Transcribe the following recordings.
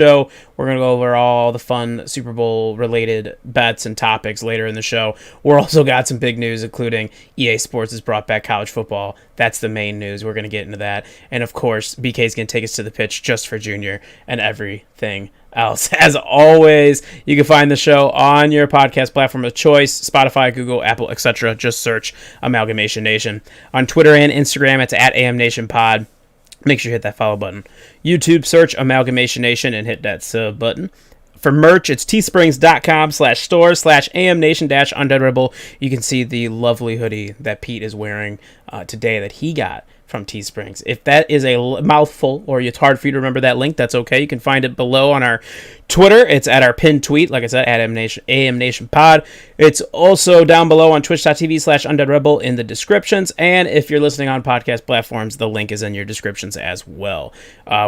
show. We're going to go over all the fun Super Bowl related bets and topics later in the show. We're also got some big news, including EA Sports has brought back college football. That's the main news. We're going to get into that. And of course, BK is going to take us to the pitch just for Junior and everything else. As always, you can find the show on your podcast platform of choice, Spotify, Google, Apple, etc. Just search Amalgamation Nation. On Twitter and Instagram, it's at AMNationPod. Make sure you hit that follow button. YouTube, search Amalgamation Nation and hit that sub button. For merch, it's teesprings.com/store/amnation-undeadrebel. You can see the lovely hoodie that Pete is wearing today that he got from Teesprings. If that is a mouthful or it's hard for you to remember that link, that's okay. You can find it below on our Twitter. It's at our pinned tweet, like I said, at AMNationPod. It's also down below on twitch.tv/undeadrebel in the descriptions. And if you're listening on podcast platforms, the link is in your descriptions as well.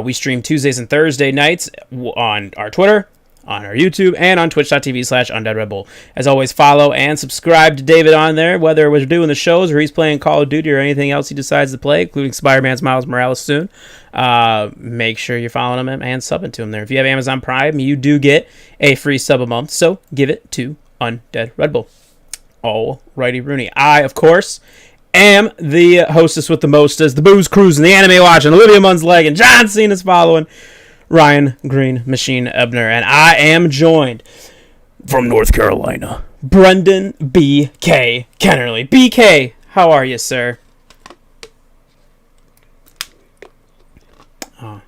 We stream Tuesdays and Thursday nights on our Twitter, on our YouTube, and on twitch.tv/undeadrebel. As always, follow and subscribe to David on there, whether we're doing the shows or he's playing Call of Duty or anything else he decides to play, including Spider-Man's Miles Morales soon. Make sure you're following him and subbing to him there. If you have Amazon Prime, you do get a free sub a month, so give it to Undead Red Bull. Alrighty, Rooney. I, of course, am the hostess with the mostest, the booze cruising, the anime watching, Olivia Munn's leg, and John Cena's following, Ryan Green Machine Ebner, and I am joined from North Carolina, Brendan B.K. Kennerly. BK, how are you, sir? Oh,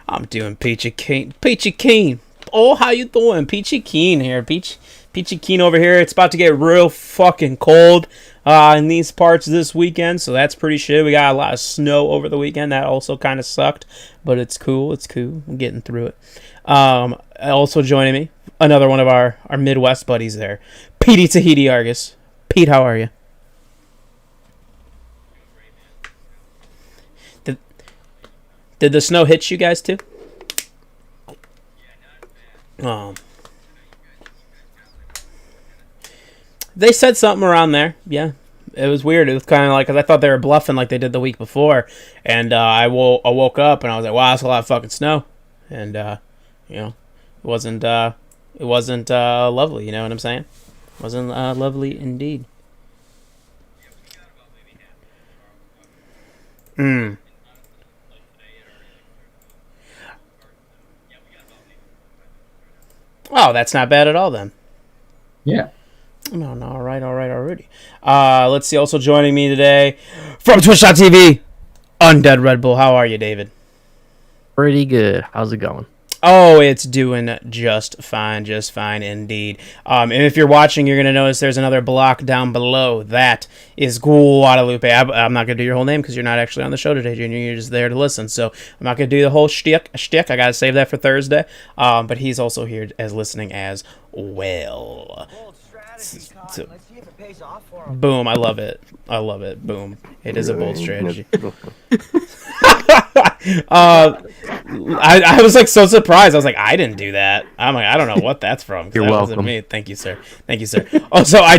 I'm doing peachy keen. Peachy keen. Oh, how you doing? Peachy keen here. Peachy keen over here. It's about to get real fucking cold in these parts this weekend, so that's pretty shit. We got a lot of snow over the weekend. That also kind of sucked, but it's cool. I'm getting through it. Also joining me, another one of our Midwest buddies there, Petey Tahiti Argus. Pete, how are you? Did the snow hit you guys too? They said something around there. Yeah, it was weird. It was kind of like, because I thought they were bluffing like they did the week before, and I woke up and I was like, wow, that's a lot of fucking snow, and it wasn't lovely. You know what I'm saying? It wasn't lovely indeed. Oh, that's not bad at all then. Yeah. No, all right, already. Let's see, also joining me today from Twitch.tv, Undead Red Bull. How are you, David? Pretty good. How's it going? Oh, it's doing just fine indeed. And if you're watching, you're going to notice there's another block down below. That is Guadalupe. I'm not going to do your whole name because you're not actually on the show today, Junior. You're just there to listen. So I'm not going to do the whole shtick. I got to save that for Thursday. But he's also here as listening as well. So, boom, I love it. Boom. It is a bold strategy. I was like so surprised. I was like, I didn't do that. I'm like, I don't know what that's from. You're that welcome. Wasn't me. Thank you, sir. Also, I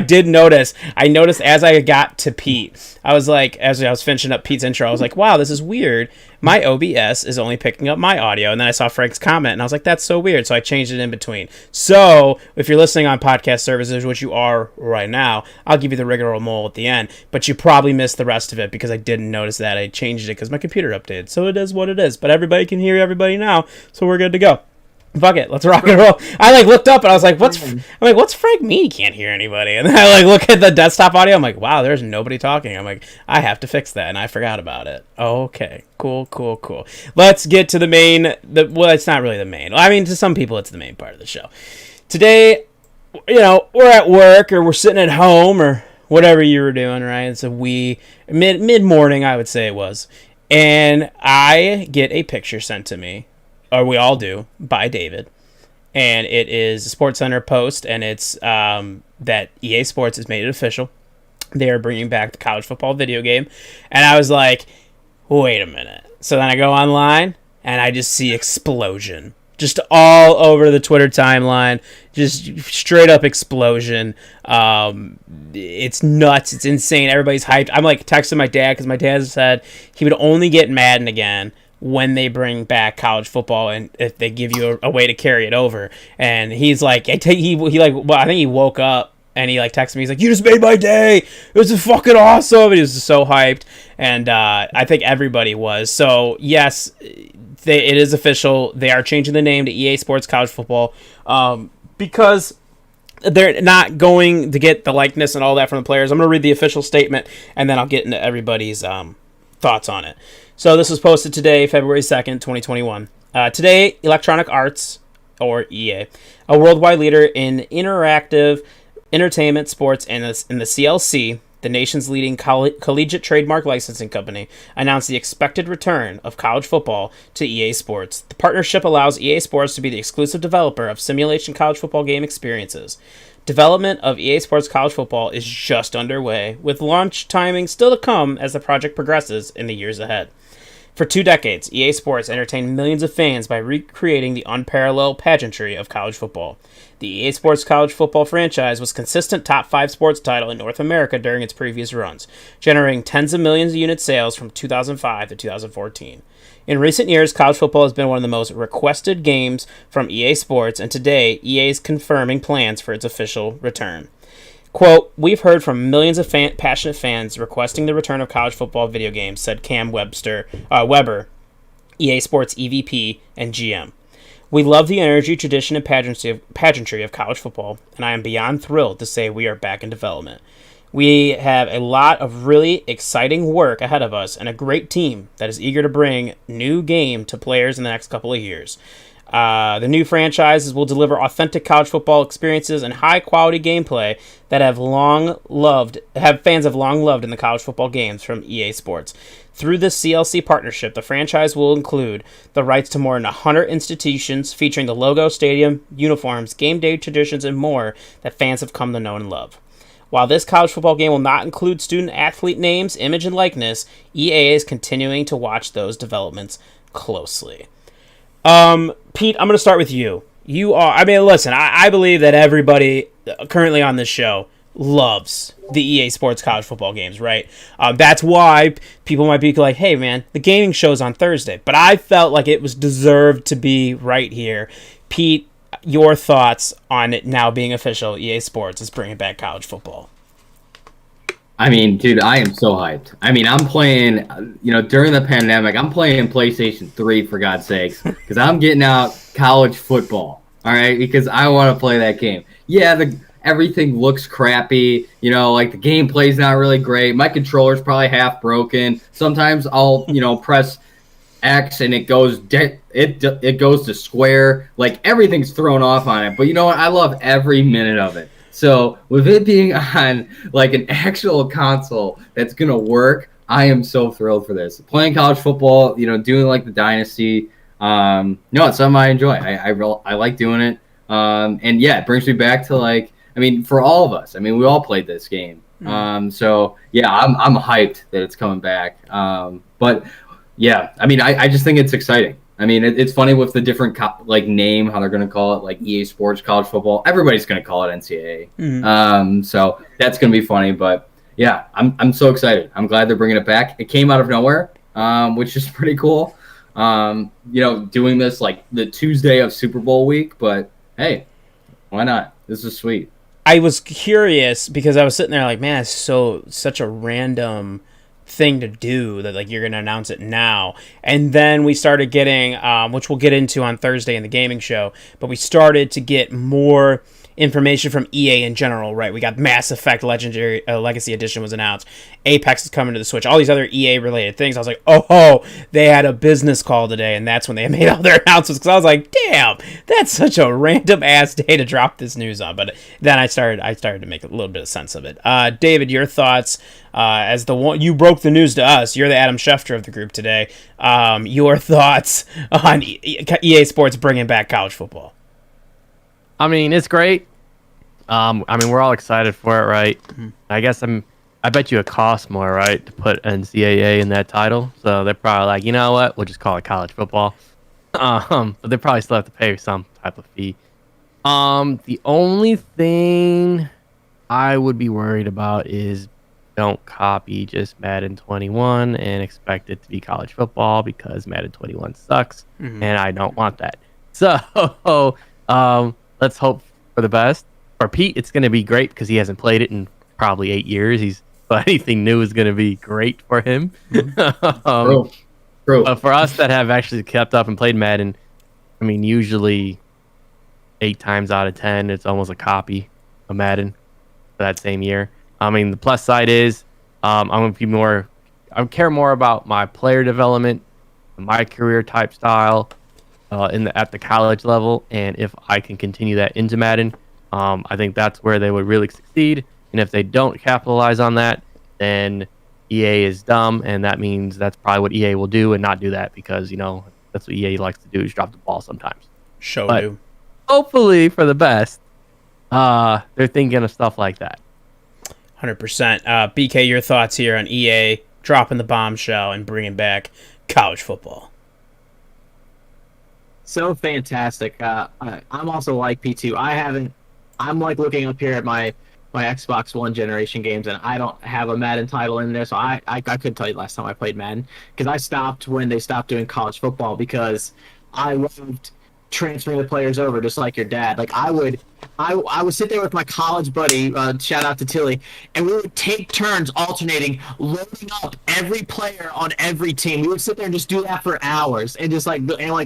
noticed as I got to Pete, I was like, as I was finishing up Pete's intro, I was like, wow, this is weird. My OBS is only picking up my audio. And then I saw Frank's comment and I was like, that's so weird. So I changed it in between. So if you're listening on podcast services, which you are right now, I'll give you the rigmarole at the end. But you probably missed the rest of it because I didn't notice that. I changed it because my computer updated. So it is what it is. But everybody can hear everybody now. So we're good to go. Fuck it, let's rock and roll. I looked up and I was like, what's Frank mean he can't hear anybody? And then I look at the desktop audio, I'm like, wow, there's nobody talking. I'm like, I have to fix that, and I forgot about it. Okay, cool. Let's get to the main, well, it's not really the main. I mean, to some people it's the main part of the show. Today, we're at work or we're sitting at home or whatever you were doing, right? It's a mid-morning, I would say it was. And I get a picture sent to me, or we all do, by David. And it is a SportsCenter post, and it's that EA Sports has made it official. They are bringing back the college football video game. And I was like, wait a minute. So then I go online, and I just see explosion. Just all over the Twitter timeline. Just straight up explosion. It's nuts. It's insane. Everybody's hyped. I'm like texting my dad, because my dad said he would only get Madden again when they bring back college football and if they give you a way to carry it over. And he's like, I think he woke up and he like texted me. He's like, "You just made my day. It was fucking awesome." And he was just so hyped. And I think everybody was. So yes, it is official. They are changing the name to EA Sports College Football because they're not going to get the likeness and all that from the players. I'm going to read the official statement and then I'll get into everybody's thoughts on it. So this was posted today, February 2nd, 2021. Today, Electronic Arts, or EA, a worldwide leader in interactive entertainment, sports, and in the CLC, the nation's leading collegiate trademark licensing company, announced the expected return of college football to EA Sports. The partnership allows EA Sports to be the exclusive developer of simulation college football game experiences. Development of EA Sports College Football is just underway, with launch timing still to come as the project progresses in the years ahead. For 2 decades, EA Sports entertained millions of fans by recreating the unparalleled pageantry of college football. The EA Sports College Football franchise was consistent top 5 sports title in North America during its previous runs, generating tens of millions of unit sales from 2005 to 2014. In recent years, college football has been one of the most requested games from EA Sports, and today, EA is confirming plans for its official return. Quote, "We've heard from millions of passionate fans requesting the return of college football video games," said Cam Weber, EA Sports EVP and GM. "We love the energy, tradition, and pageantry of college football, and I am beyond thrilled to say we are back in development. We have a lot of really exciting work ahead of us and a great team that is eager to bring new game to players in the next couple of years. The new franchises will deliver authentic college football experiences and high-quality gameplay that fans have long loved in the college football games from EA Sports. Through this CLC partnership, the franchise will include the rights to more than 100 institutions featuring the logo, stadium, uniforms, game day traditions, and more that fans have come to know and love. While this college football game will not include student-athlete names, image, and likeness, EA is continuing to watch those developments closely." Pete, I'm going to start with you. Listen, I believe that everybody currently on this show loves the EA Sports college football games, right? That's why people might be like, "Hey, man, the gaming show's on Thursday." But I felt like it was deserved to be right here. Pete, your thoughts on it now being official. EA Sports is bringing back college football. I mean, dude, I am so hyped. I mean, I'm playing, during the pandemic, I'm playing PlayStation 3, for God's sakes, because I'm getting out college football, all right, because I want to play that game. Yeah, everything looks crappy, like the gameplay's not really great. My controller's probably half broken. Sometimes I'll, press X and it goes it goes to square. Like, everything's thrown off on it. But you know what? I love every minute of it. So with it being on like an actual console that's gonna work, I am so thrilled for this. Playing college football, doing like the dynasty, it's something I enjoy. I like doing it. And yeah, it brings me back to for all of us. I mean, we all played this game. So yeah, I'm hyped that it's coming back. But yeah, I mean, I just think it's exciting. I mean, it's funny with the different name, how they're going to call it, like EA Sports College Football. Everybody's going to call it NCAA. Mm-hmm. So that's going to be funny. But yeah, I'm so excited. I'm glad they're bringing it back. It came out of nowhere, which is pretty cool. Doing this like the Tuesday of Super Bowl week. But hey, why not? This is sweet. I was curious because I was sitting there like, man, it's such a random thing to do that like you're gonna announce it now. And then we started getting which we'll get into on Thursday in the gaming show, but we started to get more information from EA in general, right? We got Mass Effect Legendary Legacy Edition was announced. Apex is coming to the Switch. All these other EA related things. I was like, oh, they had a business call today, and that's when they made all their announcements. Because I was like, damn, that's such a random ass day to drop this news on. But then I started to make a little bit of sense of it. David, your thoughts as the one you broke the news to us. You're the Adam Schefter of the group today. Your thoughts on EA Sports bringing back college football? I mean, it's great. We're all excited for it, right? Mm-hmm. I bet you it costs more, right, to put NCAA in that title. So they're probably like, you know what, we'll just call it college football. But they probably still have to pay some type of fee. The only thing I would be worried about is don't copy just Madden 21 and expect it to be college football because Madden 21 sucks, and I don't want that. So let's hope for the best. For Pete, it's going to be great because he hasn't played it in probably 8 years. So anything new is going to be great for him. Bro. But for us that have actually kept up and played Madden, I mean, usually 8 times out of 10, it's almost a copy of Madden for that same year. I mean, the plus side is I'm going to be more, I care more about my player development, my career type style at the college level, and if I can continue that into Madden, I think that's where they would really succeed. And if they don't capitalize on that, then EA is dumb, and that means that's probably what EA will do and not do that because, you know, that's what EA likes to do is drop the ball sometimes. Do. Hopefully for the best, they're thinking of stuff like that. 100%. BK, your thoughts here on EA dropping the bombshell and bringing back college football? So fantastic. I'm also like P2. I'm like looking up here at my Xbox One generation games, and I don't have a Madden title in there, so I couldn't tell you last time I played Madden because I stopped when they stopped doing college football because I loved transferring the players over just like your dad. Like I would sit there with my college buddy, shout out to Tilly, and we would take turns alternating loading up every player on every team. We would sit there and just do that for hours and just like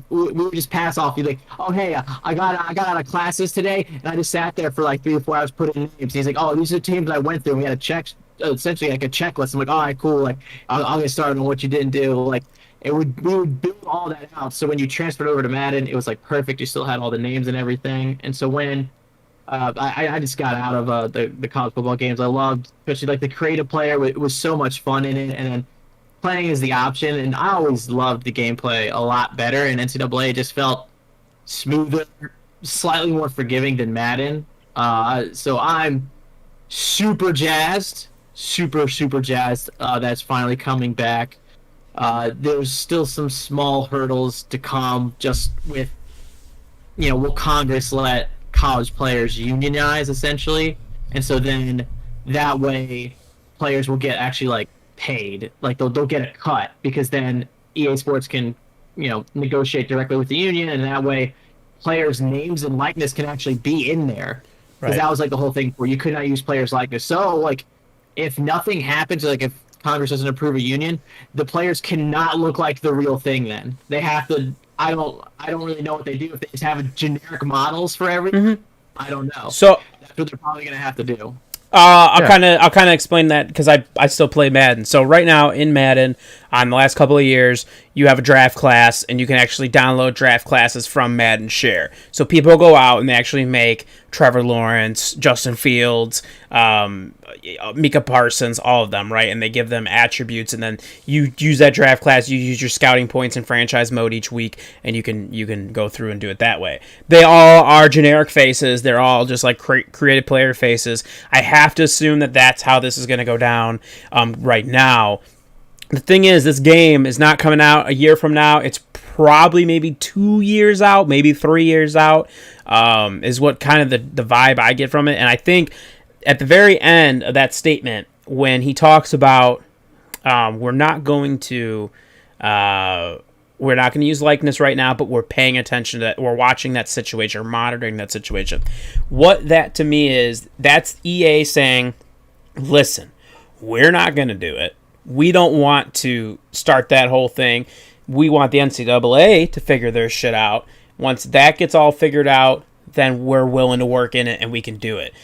we would just pass off. You'd like, oh hey, I got out of classes today, and I just sat there for like 3 or 4 hours putting in names. He's like, oh, these are the teams I went through. And we had a check, essentially like a checklist. I'm like, all right, cool. Like I'll get started on what you didn't do. Like we would build all that out. So when you transferred over to Madden, it was like perfect. You still had all the names and everything. And so when I just got out of the college football games, I loved, especially like the creative player. It was so much fun in it. And then playing is the option. And I always loved the gameplay a lot better. And NCAA just felt smoother, slightly more forgiving than Madden. So I'm super jazzed, super jazzed. That's finally coming back. There's still some small hurdles to come just with, you know, will Congress let college players unionize essentially? And so then that way players will get actually like paid, like they'll get a cut because then EA Sports can, you know, negotiate directly with the union, and that way players' names and likeness can actually be in there. Because that was like the whole thing where you could not use players' likeness. So like if nothing happens, like if Congress doesn't approve a union, the players cannot look like the real thing. Then they have to. I don't really know what they do if they just have generic models for everything. I don't know. So that's what they're probably gonna have to do. I'll kind of explain that because I still play Madden. So right now in Madden, on the last couple of years, you have a draft class, and you can actually download draft classes from Madden Share. So people go out and they actually make Trevor Lawrence, Justin Fields, Micah Parsons, all of them, right? And they give them attributes, and then you use that draft class. You use your scouting points in franchise mode each week, and you can go through and do it that way. They all are generic faces. They're all just like created player faces. I have to assume that that's how this is going to go down right now. The thing is, this game is not coming out a year from now. It's probably maybe 2 years out, maybe 3 years out, is what kind of the vibe I get from it. And I think at the very end of that statement, when he talks about we're not going to use likeness right now, but we're paying attention to that, we're watching that situation, or monitoring that situation. What that to me is, that's EA saying, listen, we're not going to do it. We don't want to start that whole thing. We want the NCAA to figure their shit out. Once that gets all figured out, then we're willing to work in it and we can do it.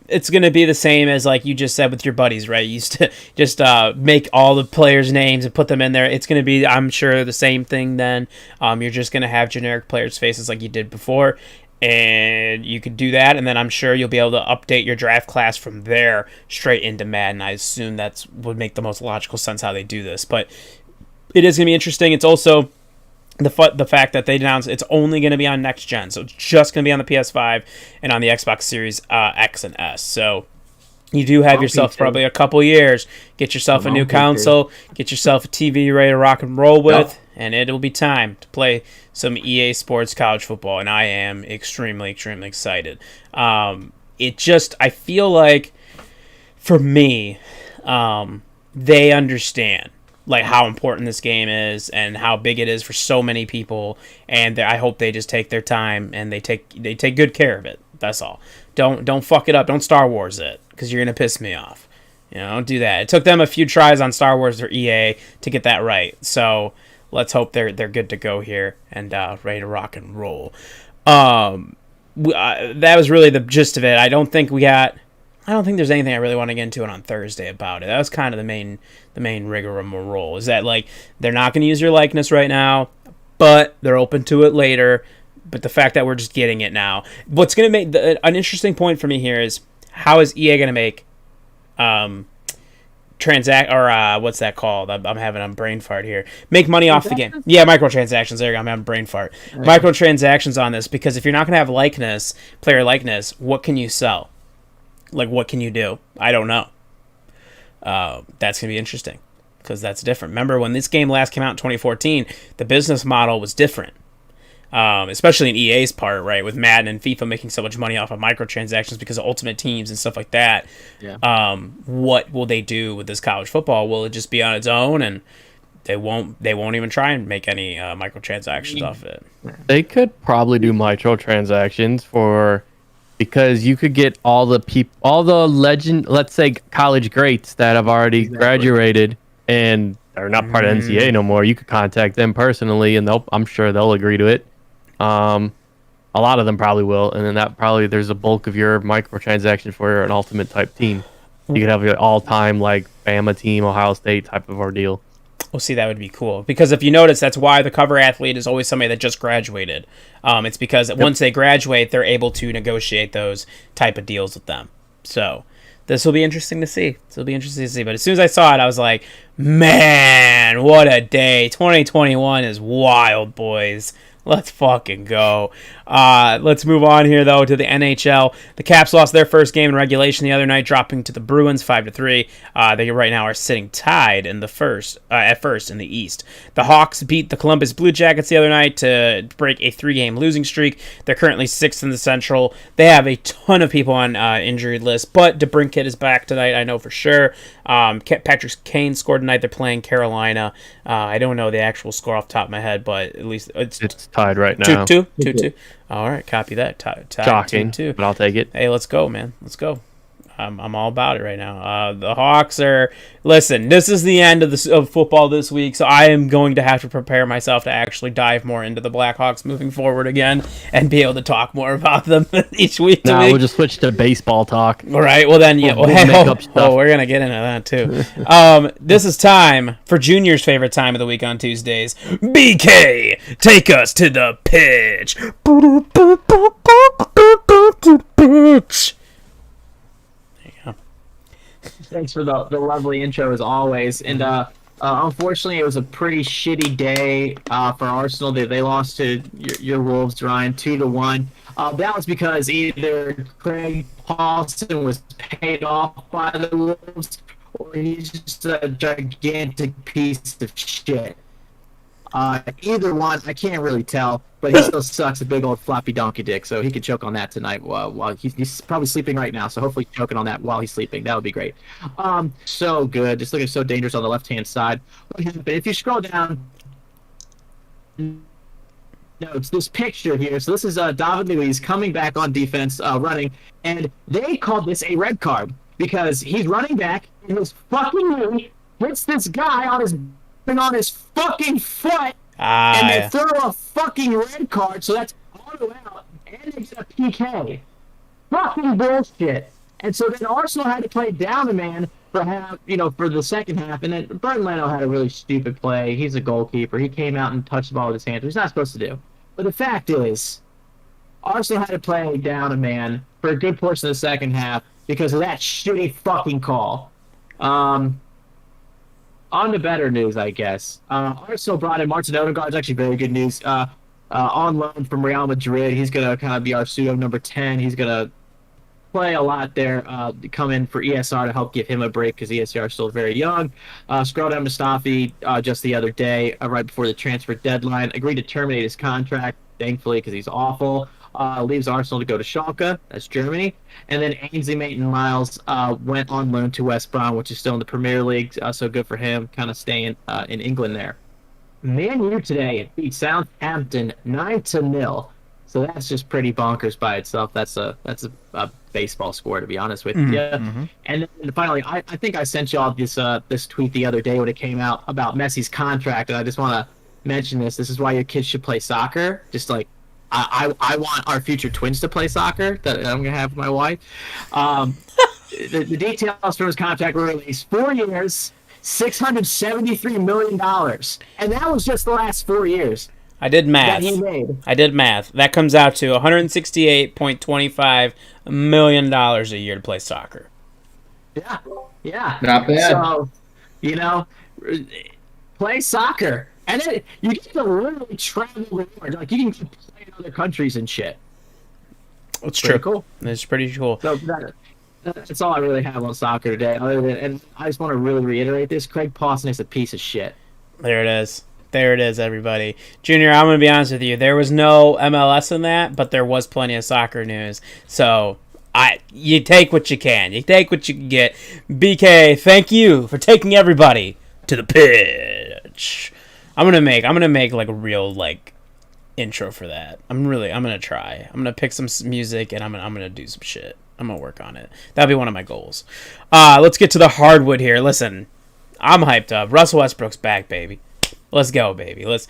It's going to be the same as like you just said with your buddies, right? You used to just make all the players' names and put them in there. It's going to be, I'm sure, the same thing then. You're just going to have generic players' faces like you did before. And you could do that, and then I'm sure you'll be able to update your draft class from there straight into Madden. I assume that would make the most logical sense how they do this. But it is going to be interesting. It's also the fact that they announced it's only going to be on next gen. So it's just going to be on the PS5 and on the Xbox Series X and S. So you do have yourself probably a couple years. Get yourself a new console. Get yourself a TV you're ready to rock and roll with. And it'll be time to play some EA Sports college football. And I am extremely excited. I feel like, for me, they understand like how important this game is and how big it is for so many people, and I hope they just take their time and they take good care of it. That's all. Don't fuck it up. Don't Star Wars it, because you're gonna piss me off. Don't do that. It took them a few tries on Star Wars or EA to get that right. So let's hope they're good to go here and ready to rock and roll. That was really the gist of it. I don't think there's anything I really want to get into it on Thursday about it. That was kind of the main rigmarole. Is that like they're not going to use your likeness right now, but they're open to it later. But the fact that we're just getting it now, what's going to make an interesting point for me here is how is EA going to make what's that called? I'm having a brain fart here. Make money off the game. Yeah, microtransactions. There you go. I'm having a brain fart. Right. Microtransactions on this, because if you're not going to have player likeness, what can you sell? Like, what can you do? I don't know. That's going to be interesting, because that's different. Remember, when this game last came out in 2014, the business model was different. Especially in EA's part, right, with Madden and FIFA making so much money off of microtransactions because of Ultimate Teams and stuff like that. Yeah. What will they do with this college football? Will it just be on its own, and they won't even try and make any microtransactions off of it? They could probably do microtransactions because you could get all the legend, let's say college greats that have already graduated and are not part of NCAA no more. You could contact them personally, and I'm sure they'll agree to it. A lot of them probably will, and then there's a bulk of your microtransaction for an ultimate type team. You could have your all-time like Bama team, Ohio State type of ordeal. Well, see, that would be cool, because if you notice, that's why the cover athlete is always somebody that just graduated. It's because once they graduate, they're able to negotiate those type of deals with them. So this will be interesting to see. But as soon as I saw it, I was like, man, what a day. 2021 is wild, boys. Let's fucking go. Let's move on here, though, to the NHL. The Caps lost their first game in regulation the other night, dropping to the Bruins 5-3. They right now are sitting tied in at first in the East. The Hawks beat the Columbus Blue Jackets the other night to break a 3-game losing streak. They're currently 6th in the Central. They have a ton of people on injured list, but DeBrincat is back tonight, I know for sure. Patrick Kane scored tonight. They're playing Carolina. I don't know the actual score off the top of my head, but at least it's tied right now. 2-2. All right, copy that. Tied shocking, 2-2. But I'll take it. Hey, let's go, man. Let's go. I'm all about it right now. The Hawks are... Listen, this is the end of football this week, so I am going to have to prepare myself to actually dive more into the Blackhawks moving forward again and be able to talk more about them each week. We'll just switch to baseball talk. All right, well then, yeah. we're going to get into that, too. This is time for Junior's favorite time of the week on Tuesdays. BK, take us to the pitch. Pitch. Thanks for the lovely intro as always. And unfortunately, it was a pretty shitty day for Arsenal. They lost to your Wolves, Ryan, 2-1. That was because either Craig Paulson was paid off by the Wolves, or he's just a gigantic piece of shit. Either one, I can't really tell, but he still sucks a big old floppy donkey dick, so he could choke on that tonight while he's probably sleeping right now, so hopefully choking on that while he's sleeping. That would be great. So good. Just looking so dangerous on the left-hand side. But if you scroll down, it's this picture here. So this is David Luiz coming back on defense, running, and they called this a red card because he's running back, and his fucking knee hits this guy on his fucking foot, and they throw a fucking red card, so that's auto out, and they get a PK. Fucking bullshit. And so then Arsenal had to play down a man for the second half, and then Burton Leno had a really stupid play. He's a goalkeeper. He came out and touched the ball with his hands, which he's not supposed to do. But the fact is, Arsenal had to play down a man for a good portion of the second half because of that shitty fucking call. On to better news, I guess. Arsenal brought in Martin Odegaard. It's actually very good news. On loan from Real Madrid. He's going to kind of be our pseudo number 10. He's going to play a lot there, come in for ESR to help give him a break because ESR is still very young. Scroll down Mustafi just the other day, right before the transfer deadline, agreed to terminate his contract, thankfully, because he's awful. leaves Arsenal to go to Schalke, that's Germany. And then Ainsley Maitland-Niles went on loan to West Brom, which is still in the Premier League, so good for him, kind of staying in England there. Man U today beat Southampton 9-0. So that's just pretty bonkers by itself. That's a baseball score, to be honest with you. Mm-hmm. And then finally, I think I sent y'all this tweet the other day when it came out about Messi's contract, and I just want to mention this. This is why your kids should play soccer. Just like I want our future twins to play soccer that I'm gonna have with my wife. The details from his contract were released. 4 years, $673 million, and that was just the last 4 years. I did math. That he made. I did math. That comes out to $168.25 million a year to play soccer. Yeah. Not bad. So, play soccer. And then you get to literally travel the world. Like, you can play in other countries and shit. It's true. Cool. It's pretty cool. So that's all I really have on soccer today. And I just want to really reiterate this. Craig Pawson is a piece of shit. There it is. There it is, everybody. Junior, I'm going to be honest with you. There was no MLS in that, but there was plenty of soccer news. So, you take what you can. You take what you can get. BK, thank you for taking everybody to the pitch. I'm gonna make like a real intro for that. I'm gonna try. I'm gonna pick some music and I'm gonna do some shit. I'm gonna work on it. That'll be one of my goals. Let's get to the hardwood here. Listen, I'm hyped up. Russell Westbrook's back, baby. Let's go, baby. Let's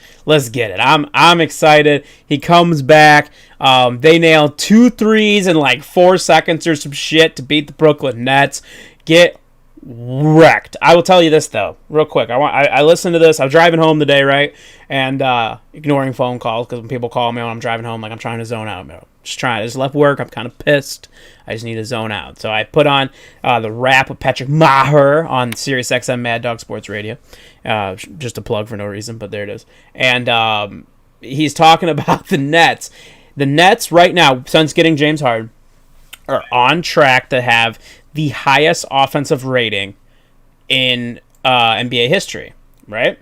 get it. I'm excited. He comes back. They nailed 2 threes in 4 seconds or some shit to beat the Brooklyn Nets. Get wrecked. I will tell you this though, real quick. I listened to this. I was driving home today, right? And ignoring phone calls because when people call me when I'm driving home, I'm trying to zone out. I just left work. I'm kind of pissed. I just need to zone out. So I put on the rap with Patrick Maher on Sirius XM Mad Dog Sports Radio. Just a plug for no reason, but there it is. And he's talking about the Nets. The Nets right now, since getting James Harden, are on track to have the highest offensive rating in NBA history, right?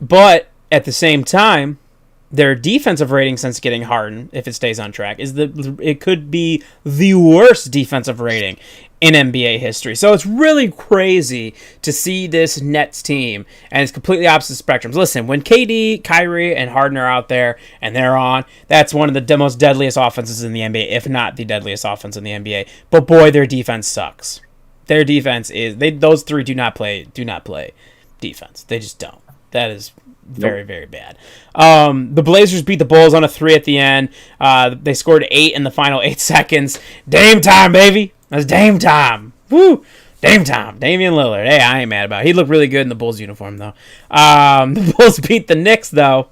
But at the same time, their defensive rating since getting Harden, if it stays on track, it could be the worst defensive rating in NBA history. So it's really crazy to see this Nets team, and it's completely opposite spectrums. Listen, when KD, Kyrie, and Harden are out there and they're on, that's one of the most deadliest offenses in the NBA, if not the deadliest offense in the NBA. But boy, their defense sucks. Their defense is those three do not play defense. They just don't. That is very, very bad. The Blazers beat the Bulls on a 3 at the end. They scored 8 in the final 8 seconds. Dame time, baby. That's Dame time. Woo! Dame time. Damian Lillard. Hey, I ain't mad about it. He looked really good in the Bulls uniform, though. The Bulls beat the Knicks, though.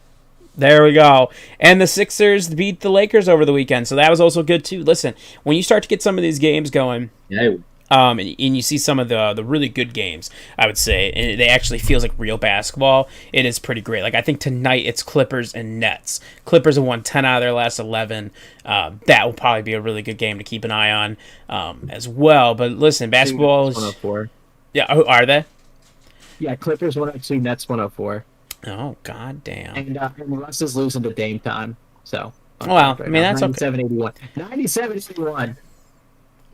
There we go. And the Sixers beat the Lakers over the weekend, so that was also good, too. Listen, when you start to get some of these games going... Yeah. And you see some of the really good games, I would say, and it actually feels like real basketball. It is pretty great. I think tonight it's Clippers and Nets. Clippers have won 10 out of their last 11. That will probably be a really good game to keep an eye on as well. But listen, basketball is... 104. Yeah, are they? Yeah, Clippers 102, Nets 104. Oh, god damn. And Russ is losing to Dame time, so... Well, I mean, that's okay. 97-81. 97-81.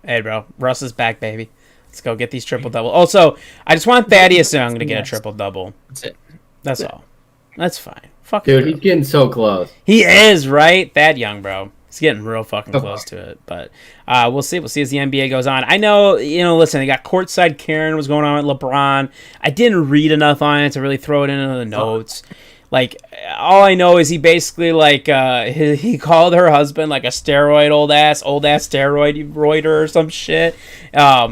Hey, bro. Russ is back, baby. Let's go get these triple-double. Also, I just want Thaddeus Young to get a triple-double. That's it. That's all. That's fine. Fuck Dude, he's getting so close. He is, right? Thad Young, bro. He's getting real fucking close to it. But we'll see. We'll see as the NBA goes on. I know, listen, they got courtside Karen was going on with LeBron. I didn't read enough on it to really throw it into the notes. All I know is he basically, he called her husband, a steroid old ass steroid or some shit,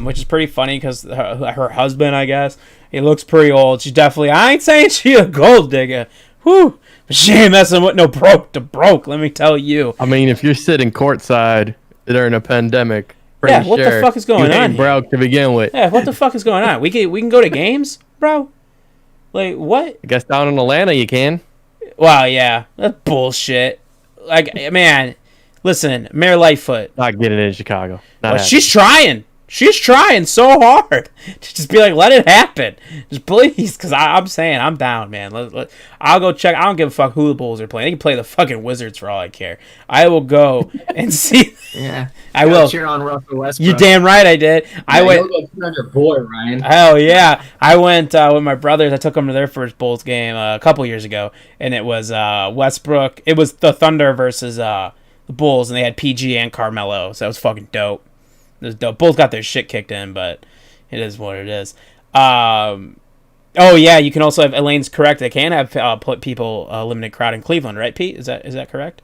which is pretty funny because her husband, I guess, he looks pretty old. She's definitely, I ain't saying she a gold digger, whew, but she ain't messing with no broke to broke, let me tell you. I mean, if you're sitting courtside during a pandemic, yeah, what the fuck is going on? Broke to begin with. Yeah, what the fuck is going on? We can go to games, bro? What? I guess down in Atlanta you can. Wow, yeah. That's bullshit. Man, listen, Mayor Lightfoot. Not getting it in Chicago. She's trying. She's trying so hard to just be like, let it happen. Just please, because I'm saying I'm down, man. I'll go check. I don't give a fuck who the Bulls are playing. They can play the fucking Wizards for all I care. I will go and see. Yeah, I will. Cheer on Russell Westbrook. You're damn right I did. I went. You'll go cheer on your boy, Ryan. Hell yeah. I went with my brothers. I took them to their first Bulls game a couple years ago, and it was Westbrook. It was the Thunder versus the Bulls, and they had PG and Carmelo, so that was fucking dope. It was dope. Bulls got their shit kicked in, but it is what it is. Oh yeah, you can also have. Elaine's correct. They can have people limited crowd in Cleveland, right, Pete? Is that correct?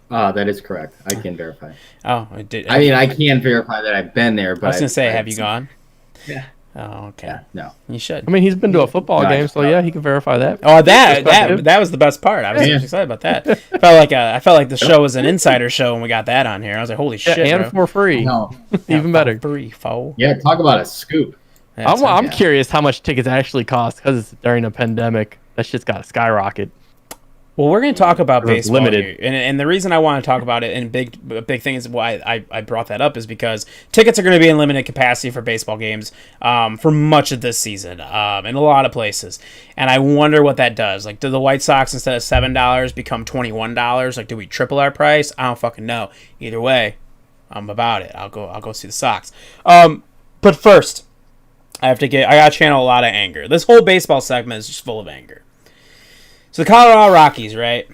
That is correct. I can verify. Oh, I did. I mean, I can verify that I've been there, but I was gonna say, have you gone? Yeah. Oh, okay. Yeah, no. You should. I mean, he's been to a football game, so yeah, he can verify that. Oh, that was the best part. I was excited about that. I felt like the show was an insider show when we got that on here. I was like, holy shit, and bro. for free. No. Even better. Free, foe. Yeah, talk about a scoop. I'm curious how much tickets actually cost because it's during a pandemic. That shit's got to skyrocket. Well, we're going to talk about baseball limited. here. And the reason I want to talk about it, and a big thing is why I brought that up, is because tickets are going to be in limited capacity for baseball games for much of this season in a lot of places. And I wonder what that does. Like, do the White Sox, instead of $7, become $21? Like, do we triple our price? I don't fucking know. Either way, I'm about it. I'll go see the Sox. But first, I got to channel a lot of anger. This whole baseball segment is just full of anger. So the Colorado Rockies, right,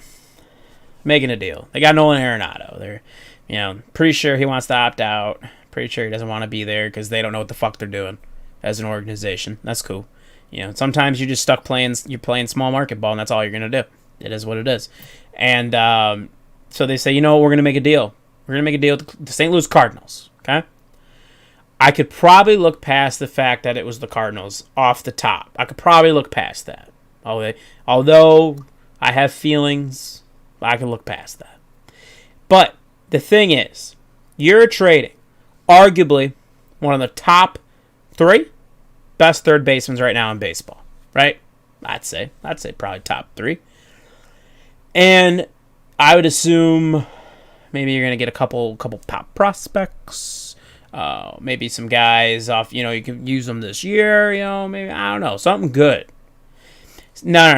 making a deal. They got Nolan Arenado. They're, pretty sure he wants to opt out. Pretty sure he doesn't want to be there because they don't know what the fuck they're doing as an organization. That's cool. Sometimes you're just stuck playing small market ball, and that's all you're gonna do. It is what it is. And so they say, we're gonna make a deal. We're gonna make a deal with the St. Louis Cardinals. Okay. I could probably look past the fact that it was the Cardinals off the top. I could probably look past that. Although I have feelings, I can look past that. But the thing is, you're trading arguably one of the top 3 best third basemen right now in baseball, right? I'd say probably top 3. And I would assume maybe you're going to get a couple top prospects, maybe some guys off, you can use them this year, maybe, I don't know, something good. No.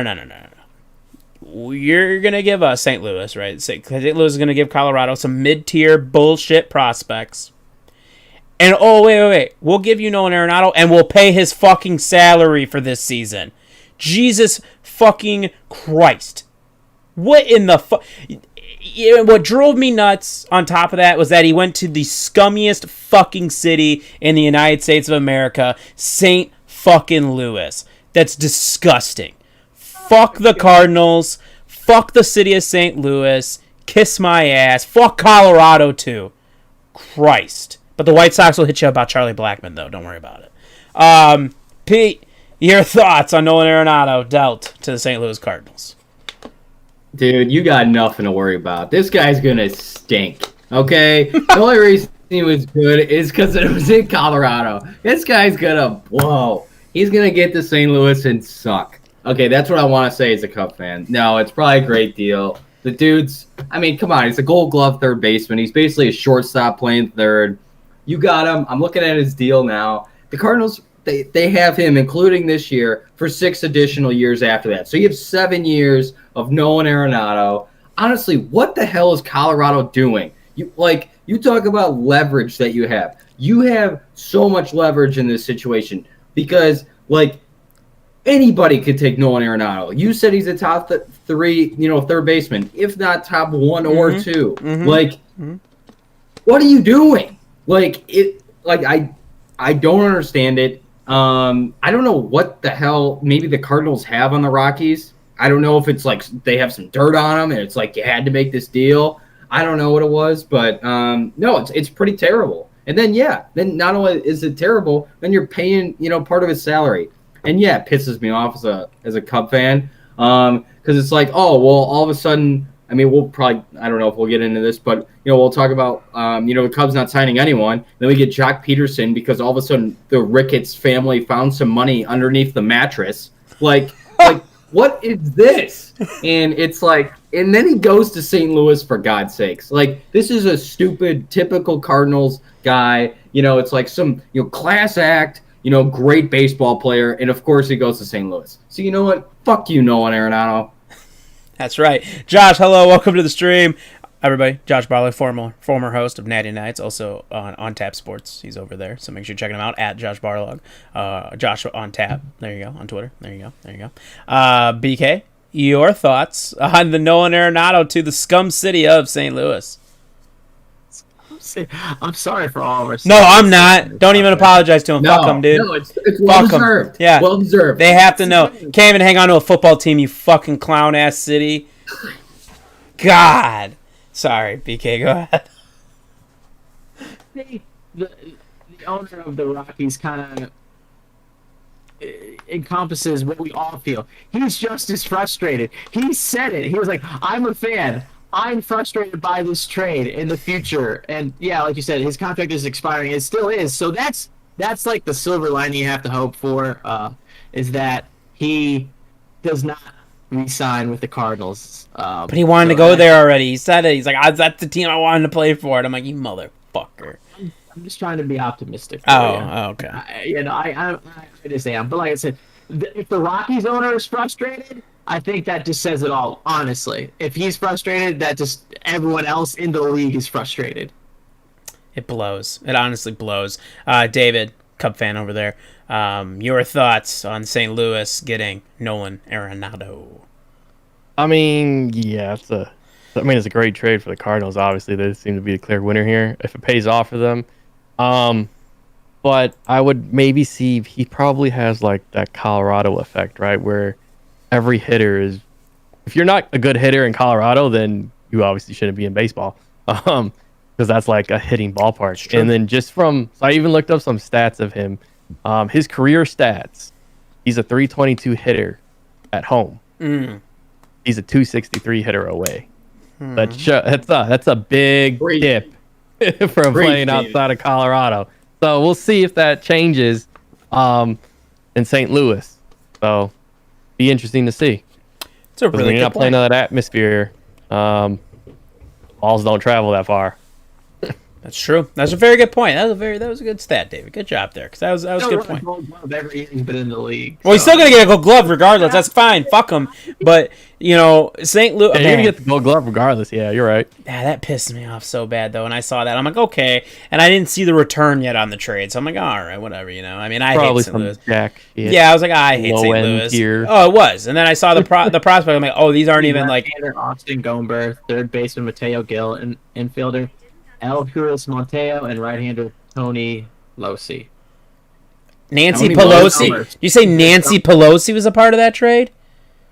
You're going to give us St. Louis, right? St. Louis is going to give Colorado some mid-tier bullshit prospects. And, wait. We'll give you Nolan Arenado, and we'll pay his fucking salary for this season. Jesus fucking Christ. What in the fuck? What drove me nuts on top of that was that he went to the scummiest fucking city in the United States of America, St. fucking Louis. That's disgusting. Fuck the Cardinals. Fuck the city of St. Louis. Kiss my ass. Fuck Colorado, too. Christ. But the White Sox will hit you about Charlie Blackmon, though. Don't worry about it. Pete, your thoughts on Nolan Arenado dealt to the St. Louis Cardinals? Dude, you got nothing to worry about. This guy's going to stink, okay? The only reason he was good is because it was in Colorado. This guy's going to blow. He's going to get to St. Louis and suck. Okay, that's what I want to say as a Cub fan. No, it's probably a great deal. The dude's, come on, he's a Gold Glove third baseman. He's basically a shortstop playing third. You got him. I'm looking at his deal now. The Cardinals, they have him, including this year, for 6 additional years after that. So you have 7 years of Nolan Arenado. Honestly, what the hell is Colorado doing? You talk about leverage that you have. You have so much leverage in this situation because, anybody could take Nolan Arenado. You said he's a top 3, third baseman, if not top 1 or 2. Mm-hmm. What are you doing? I don't understand it. I don't know what the hell maybe the Cardinals have on the Rockies. I don't know if it's they have some dirt on them and it's you had to make this deal. I don't know what it was, but no, it's pretty terrible. And then then not only is it terrible, then you're paying part of his salary. And it pisses me off as a Cub fan, because it's all of a sudden, we'll probably, I don't know if we'll get into this, but we'll talk about the Cubs not signing anyone. Then we get Jock Peterson because all of a sudden the Ricketts family found some money underneath the mattress. What what is this? And it's like, and then he goes to St. Louis, for God's sakes. Like, this is a stupid, typical Cardinals guy. It's like some, class act, great baseball player. And of course he goes to St. Louis. So you know what? Fuck you, Nolan Arenado. That's right. Josh, hello. Welcome to the stream. Everybody, Josh Barlow, former host of Natty Nights, also on Tap Sports. He's over there, so make sure you check him out at Josh Barlow. Josh on Tap. There you go. On Twitter. There you go. BK, your thoughts on the Nolan Arenado to the scum city of St. Louis? I'm sorry for all of our. No, I'm not. Don't even apologize to him. Fuck him, dude. No, it's well deserved. Yeah, well deserved. They have to know. Can't even hang on to a football team, you fucking clown ass city. God. Sorry, BK, go ahead. The owner of the Rockies kind of encompasses what we all feel. He's just as frustrated. He said it. He was like, I'm a fan. I'm frustrated by this trade in the future. And yeah, like you said, his contract is expiring. It still is. So that's like the silver lining you have to hope for, is that he does not re-sign with the Cardinals. But he wanted to go there already. He said it. He's like, that's the team I wanted to play for. And I'm like, you motherfucker. I'm just trying to be optimistic. Okay. I just am. But like I said, if the Rockies owner is frustrated, I think that just says it all, honestly. If he's frustrated, that just everyone else in the league is frustrated. It blows. It honestly blows. David, Cub fan over there, your thoughts on St. Louis getting Nolan Arenado? I mean, yeah, it's a great trade for the Cardinals. Obviously, they seem to be the clear winner here if it pays off for them. But I would maybe see he probably has like that Colorado effect, right? Where every hitter is, if you're not a good hitter in Colorado, then you obviously shouldn't be in baseball. Because that's like a hitting ballpark. And then so I even looked up some stats of him. His career stats, he's a 322 hitter at home. He's a 263 hitter away. That's a big dip from playing outside of Colorado. So we'll see if that changes in St. Louis. So be interesting to see. It's a really when you're good not playing point. that atmosphere, balls don't travel that far. That's true. That's a very good point. That was a good stat, David. Good job there, because that was a good point. Gold Glove every inning's been in the league. Well, he's still gonna get a Gold Glove regardless. That's fine. Fuck him. But St. Louis. Yeah, you're gonna get the Gold Glove regardless. Yeah, you're right. Yeah, that pissed me off so bad though. When I saw that, I'm like, okay. And I didn't see the return yet on the trade, so I'm like, all right, whatever. I mean, I Probably hate St. Louis. Jack. Yeah, I was like, I hate St. Louis. Tier. Oh, it was. And then I saw the prospect. I'm like, oh, these aren't even like. Austin Gomber, third baseman Mateo Gill, and infielder Elvis Monteo, and right-hander Tony Losi. Nancy Tony Pelosi. Losi. You say Nancy Pelosi was a part of that trade?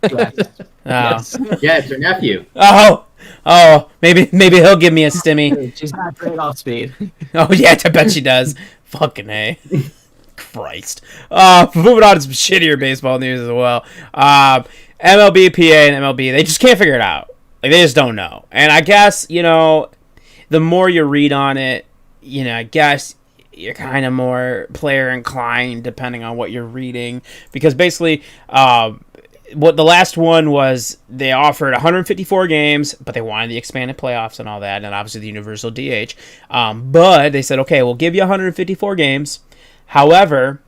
Yes. Oh. Yes. Yeah, it's your nephew. Oh, maybe he'll give me a stimmy. She's not great off speed. Oh yeah, I bet she does. Fucking A. Christ. Moving on to some shittier baseball news as well. MLB, PA, and MLB, they just can't figure it out. Like, they just don't know. And I guess, the more you read on it, I guess you're kind of more player inclined depending on what you're reading. Because basically, what the last one was, they offered 154 games, but they wanted the expanded playoffs and all that, and obviously the universal DH. But they said, okay, we'll give you 154 games. However,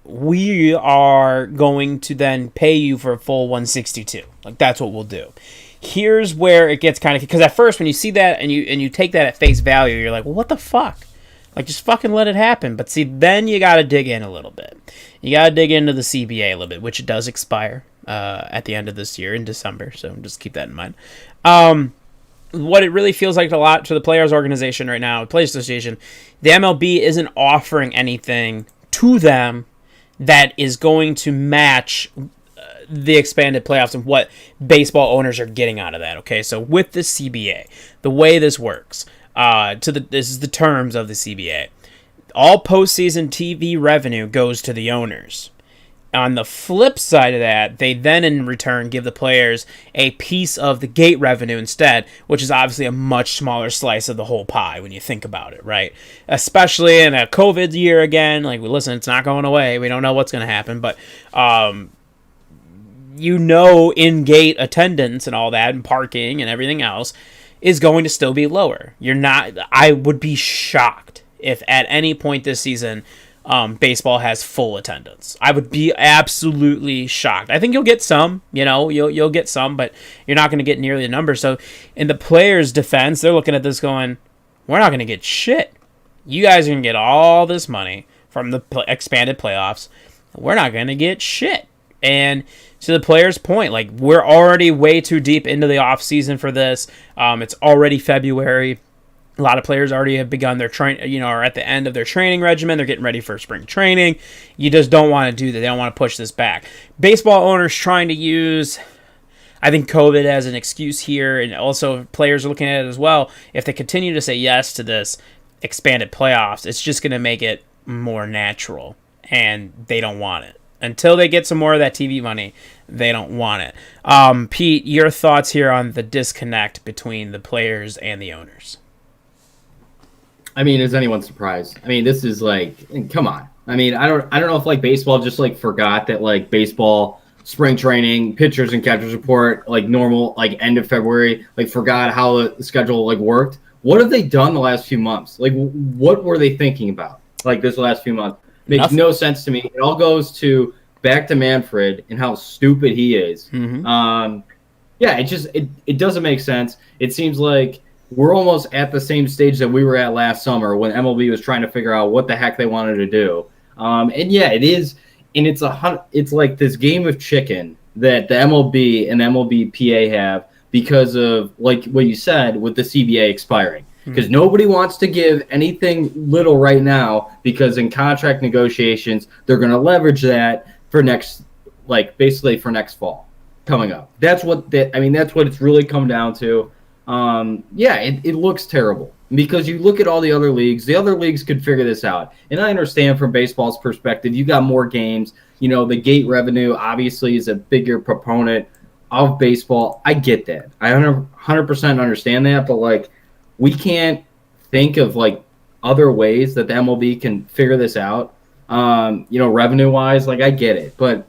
we are going to then pay you for a full 162. Like, that's what we'll do. Here's where it gets kind of, because at first when you see that and you take that at face value, you're like, well, what the fuck? Like, just fucking let it happen. But see, then you got to dig in a little bit. You got to dig into the CBA a little bit, which it does expire at the end of this year in December. So just keep that in mind. What it really feels like a lot to the Players Organization right now, Players Association, the MLB isn't offering anything to them that is going to match the expanded playoffs and what baseball owners are getting out of that. Okay, so with the CBA, the way this works, this is the terms of the CBA. All postseason TV revenue goes to the owners. On the flip side of that, they then in return give the players a piece of the gate revenue instead, which is obviously a much smaller slice of the whole pie when you think about it, right? Especially in a COVID year again. Like, listen, it's not going away. We don't know what's going to happen, but in-gate attendance and all that and parking and everything else is going to still be lower. I would be shocked if at any point this season baseball has full attendance. I would be absolutely shocked. I think you'll get some, you'll get some, but you're not going to get nearly the number. So in the players' defense, they're looking at this going, we're not going to get shit. You guys are going to get all this money from the expanded playoffs. We're not going to get shit. And to the players' point, like, we're already way too deep into the off season for this. It's already February. A lot of players already have begun their are at the end of their training regimen. They're getting ready for spring training. You just don't want to do that. They don't want to push this back. Baseball owners trying to use, I think, COVID as an excuse here, and also players are looking at it as well. If they continue to say yes to this expanded playoffs, it's just going to make it more natural, and they don't want it. Until they get some more of that TV money, they don't want it. Pete, your thoughts here on the disconnect between the players and the owners? I mean, is anyone surprised? I mean, this is like, come on. I mean, I don't know if like baseball just like forgot that like baseball spring training, pitchers and catchers report like normal, like end of February, like forgot how the schedule like worked. What have they done the last few months? Like, what were they thinking about like this last few months? Makes no sense to me. It all goes back to Manfred and how stupid he is. Mm-hmm. It doesn't make sense. It seems like we're almost at the same stage that we were at last summer when MLB was trying to figure out what the heck they wanted to do. It is, and it's like this game of chicken that the MLB and MLBPA have because of like what you said with the CBA expiring. Because nobody wants to give anything little right now because in contract negotiations they're going to leverage that for basically for next fall coming up. That's what it's really come down to. It looks terrible because you look at all the other leagues. The other leagues could figure this out. And I understand from baseball's perspective, you got more games. The gate revenue obviously is a bigger proponent of baseball. I get that. I 100% understand that. But, like, we can't think of, like, other ways that the MLB can figure this out, revenue-wise. Like, I get it. But,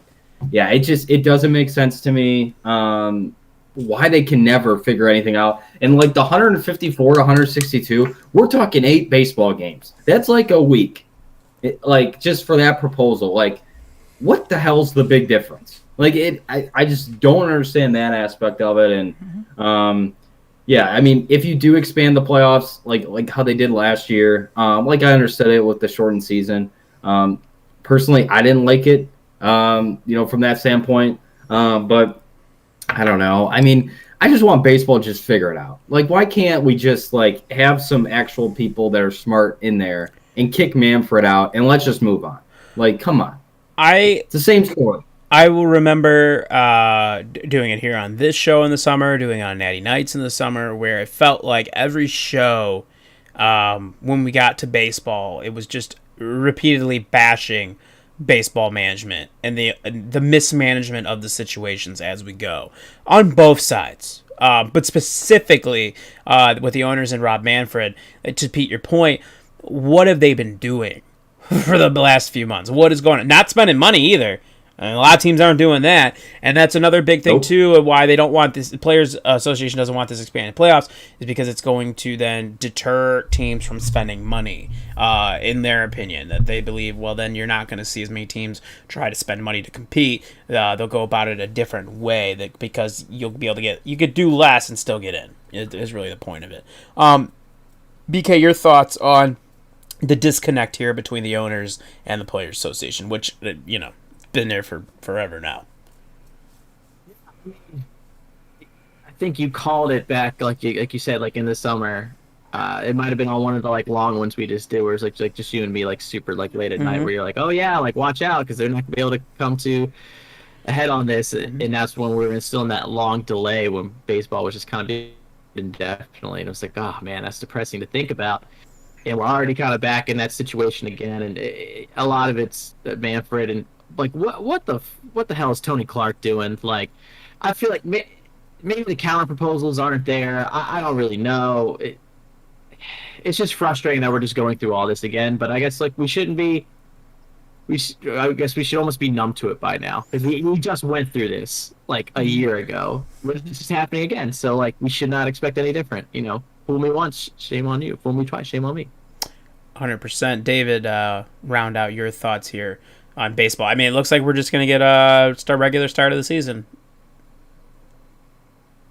yeah, it doesn't make sense to me. Why they can never figure anything out. And like the 154 to 162, we're talking 8 baseball games. That's like a week. Just for that proposal. Like, what the hell's the big difference? Like, I just don't understand that aspect of it. And if you do expand the playoffs, like how they did last year, like I understood it with the shortened season. Personally, I didn't like it, from that standpoint. But I don't know. I mean, I just want baseball to just figure it out. Like, why can't we just, like, have some actual people that are smart in there and kick Manfred out and let's just move on? Like, come on. It's the same story. I will remember doing it here on this show in the summer, doing it on Natty Nights in the summer, where it felt like every show, when we got to baseball, it was just repeatedly bashing baseball management and the mismanagement of the situations as we go on both sides, but specifically with the owners and Rob Manfred. To Pete, your point, what have they been doing for the last few months? What is going on? Not spending money either. And a lot of teams aren't doing that, and that's another big thing too of why they don't want this. The Players Association doesn't want this expanded playoffs is because it's going to then deter teams from spending money. In their opinion, that they believe, well, then you're not going to see as many teams try to spend money to compete. They'll go about it a different way because you'll be able to you could do less and still get in. Is really the point of it. BK, your thoughts on the disconnect here between the owners and the Players Association, which been there for forever now. I think you called it back, like you said, like in the summer. It might have been on one of the like long ones we just did, where it's like just you and me, like super like late at night, where you're like, oh yeah, like watch out because they're not gonna be able to come to a head on this, and that's when we were still in that long delay when baseball was just kind of indefinitely, and it was like, oh man, that's depressing to think about. And we're already kind of back in that situation again, and a lot of it's Manfred and. Like what the hell is Tony Clark doing? Like, I feel like maybe the counter proposals aren't there. I don't really know. It's just frustrating that we're just going through all this again. But I guess like we shouldn't be I guess we should almost be numb to it by now because we just went through this like a year ago. This is happening again, so like we should not expect any different. Fool me once, shame on you. Fool me twice, shame on me. 100%. David, round out your thoughts here on baseball. I mean, it looks like we're just gonna get a regular start of the season.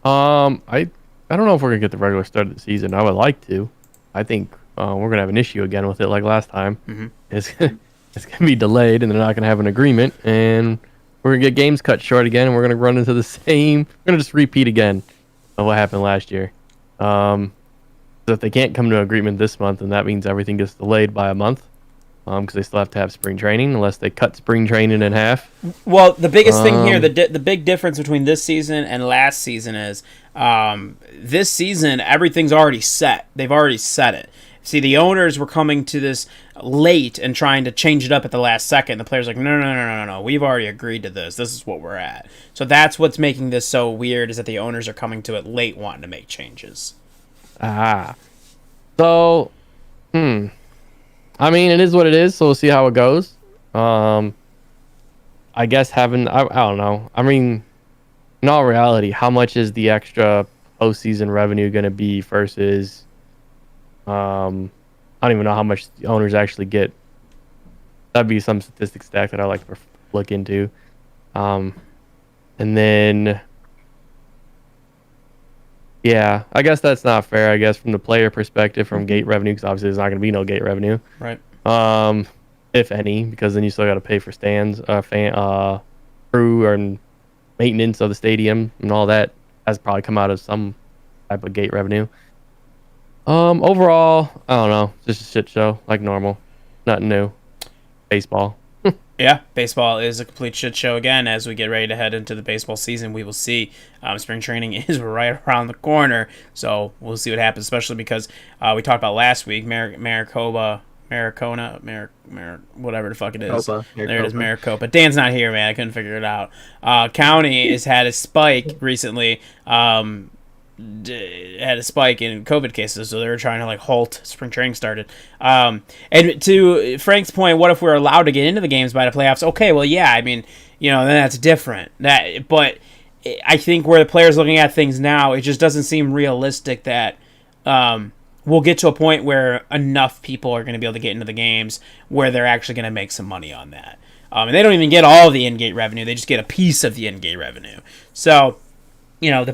I don't know if we're gonna get the regular start of the season. I would like to. I think we're gonna have an issue again with it like last time. Mm-hmm. It's gonna be delayed, and they're not gonna have an agreement, and we're gonna get games cut short again, and we're gonna run into the same. We're gonna just repeat again of what happened last year. So if they can't come to an agreement this month, then that means everything gets delayed by a month. Because they still have to have spring training, unless they cut spring training in half. Well, the biggest thing here, the big difference between this season and last season is this season, everything's already set. They've already set it. See, the owners were coming to this late and trying to change it up at the last second. The players are like, no. We've already agreed to this. This is what we're at. So that's what's making this so weird, is that the owners are coming to it late wanting to make changes. So, I mean, it is what it is, so we'll see how it goes. I guess I don't know. I mean, in all reality, how much is the extra postseason revenue going to be versus, I don't even know how much the owners actually get. That'd be some statistic stack that I like to look into. And then, yeah, I guess that's not fair. I guess from the player perspective, from gate revenue, because obviously there's not going to be no gate revenue, right? If any, because then you still got to pay for stands, crew, and maintenance of the stadium and all that has probably come out of some type of gate revenue. Overall, I don't know, just a shit show like normal, nothing new. Baseball. Yeah, baseball is a complete shit show again. As we get ready to head into the baseball season, we will see. Spring training is right around the corner, so we'll see what happens, especially because we talked about last week, Maricopa, whatever the fuck it is. Maricopa. There it is, Maricopa. Dan's not here, man. I couldn't figure it out. County has had a spike recently. Had a spike in COVID cases, so they were trying to like halt spring training started. And to Frank's point, what if we're allowed to get into the games by the playoffs? Okay, well, yeah, I mean, then that's different. But I think where the players looking at things now, it just doesn't seem realistic that we'll get to a point where enough people are going to be able to get into the games where they're actually going to make some money on that. And they don't even get all the in-gate revenue; they just get a piece of the in-gate revenue. So, the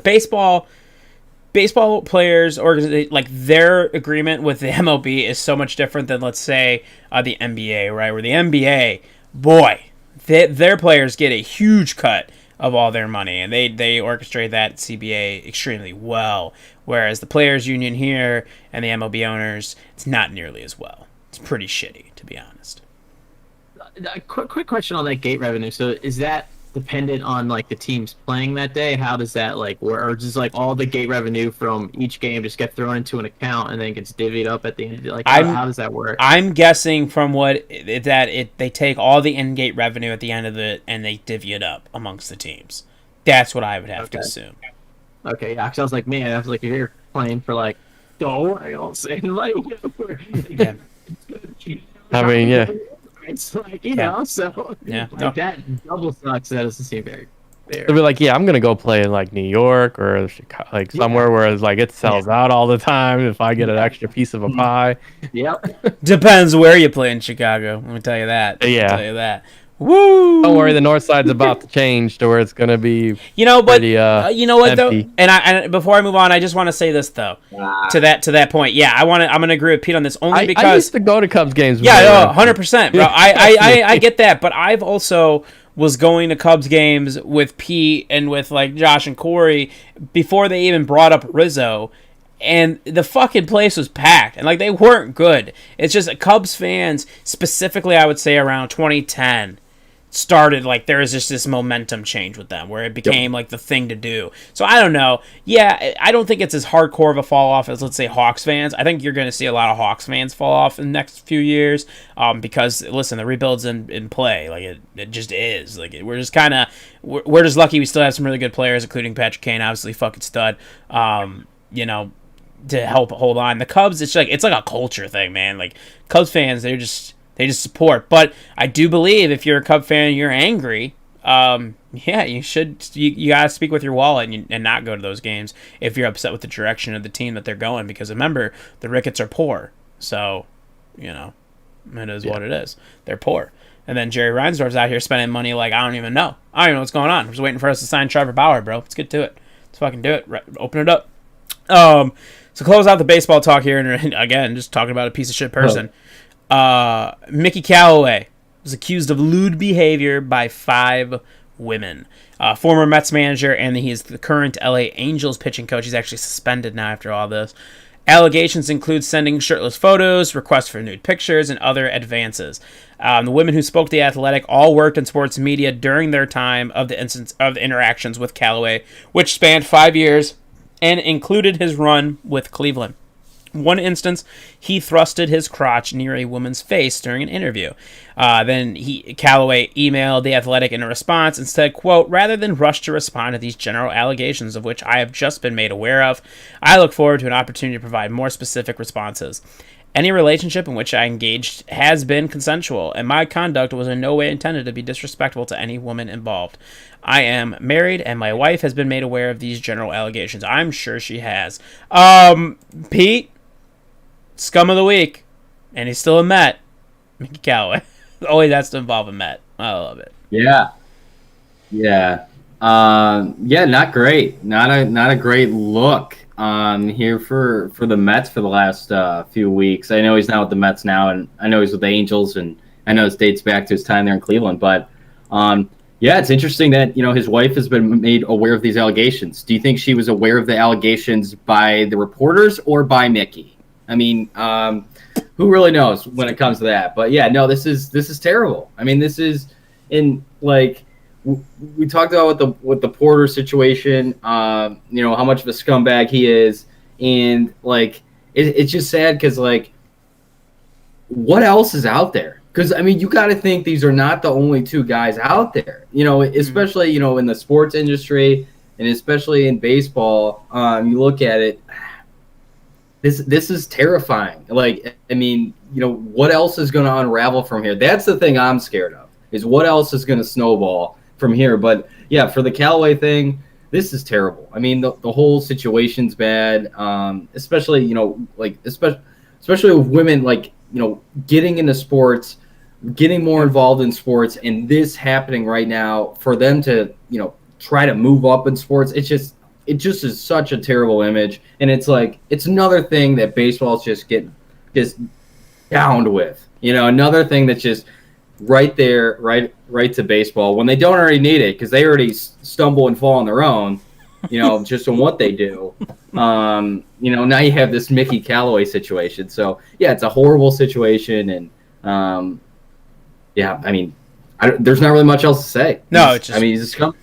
baseball players, like their agreement with the MLB is so much different than, let's say, the NBA, right? Where the NBA, boy, their players get a huge cut of all their money, and they orchestrate that CBA extremely well. Whereas the players' union here and the MLB owners, it's not nearly as well. It's pretty shitty, to be honest. A quick question on that gate revenue. So is that dependent on like the teams playing that day? How does that like work? Or just like all the gate revenue from each game just get thrown into an account and then gets divvied up at the end? Like how does that work? I'm guessing from they take all the in-gate revenue at the end of it and they divvy it up amongst the teams. That's what I would have to assume. Okay, yeah, because I was like, man, I was like, if you're playing for like, don't worry, I'll say like, yeah. I mean, yeah. It's like, so yeah, that double sucks. That doesn't seem very fair. They'll be like, yeah, I'm gonna go play in like New York or Chicago, like somewhere where it's like it sells out all the time. If I get an extra piece of a pie, Yep. Depends where you play in Chicago. Let me tell you that. Woo! Don't worry, the north side's about to change to where it's gonna be. You know what empty. though, and before I move on, I just want to say this though. To that point, yeah, I'm gonna agree with Pete on this only because I used to go to Cubs games. Yeah, 100%, bro. I get that, but I've also was going to Cubs games with Pete and with like Josh and Corey before they even brought up Rizzo. And the fucking place was packed. And, like, they weren't good. It's just Cubs fans, specifically, I would say, around 2010, started, like, there was just this momentum change with them where it became, like, the thing to do. So, I don't know. Yeah, I don't think it's as hardcore of a fall-off as, let's say, Hawks fans. I think you're going to see a lot of Hawks fans fall off in the next few years because, listen, the rebuild's in play. Like, it just is. Like, we're just kind of... We're just lucky we still have some really good players, including Patrick Kane, obviously, fucking stud. To help hold on. The Cubs, it's like a culture thing, man. Like Cubs fans, they're just They just support. But I do believe if you're a Cub fan and you're angry, yeah, you should. You gotta speak with your wallet and not go to those games if you're upset with the direction of the team that they're going. Because remember, the Ricketts are poor, so it is what it is. They're poor. And then Jerry Reinsdorf's out here spending money like I don't even know. I don't even know what's going on. I'm just waiting for us to sign Trevor Bauer, bro. Let's get to it. Let's fucking do it. Open it up. So close out the baseball talk here, and again, just talking about a piece of shit person. Mickey Callaway was accused of lewd behavior by 5 women. Former Mets manager, and he is the current LA Angels pitching coach. He's actually suspended now after all this. Allegations include sending shirtless photos, requests for nude pictures, and other advances. The women who spoke to The Athletic all worked in sports media during their time of the interactions with Callaway, which spanned 5 years and included his run with Cleveland. One instance, he thrusted his crotch near a woman's face during an interview. Then Callaway emailed The Athletic in a response and said, quote, rather than rush to respond to these general allegations of which I have just been made aware of, I look forward to an opportunity to provide more specific responses. Any relationship in which I engaged has been consensual, and my conduct was in no way intended to be disrespectful to any woman involved. I am married, and my wife has been made aware of these general allegations. I'm sure she has. Pete? Scum of the week, and he's still a Met. Mickey Callaway. Always has to involve a Met. I love it. Yeah. Not great. Not a great look here for the Mets for the last few weeks. I know he's not with the Mets now, and I know he's with the Angels, and I know this dates back to his time there in Cleveland. But it's interesting that his wife has been made aware of these allegations. Do you think she was aware of the allegations by the reporters or by Mickey? I mean, who really knows when it comes to that? But yeah, no, this is terrible. I mean, this is we talked about with the Porter situation. How much of a scumbag he is, and it's just sad because what else is out there? Because I mean, you got to think these are not the only 2 guys out there. Especially in the sports industry and especially in baseball. You look at it. This is terrifying. What else is going to unravel from here? That's the thing I'm scared of, is what else is going to snowball from here. But, yeah, for the Callaway thing, this is terrible. I mean, the whole situation's bad, especially with women, getting into sports, getting more involved in sports, and this happening right now, for them to, try to move up in sports, it just is such a terrible image, and it's another thing that baseball's just downed with. Another thing that's just right there, right to baseball when they don't already need it because they already stumble and fall on their own. Just on what they do. Now you have this Mickey Callaway situation. So yeah, it's a horrible situation, and there's not really much else to say. No, he's a scum.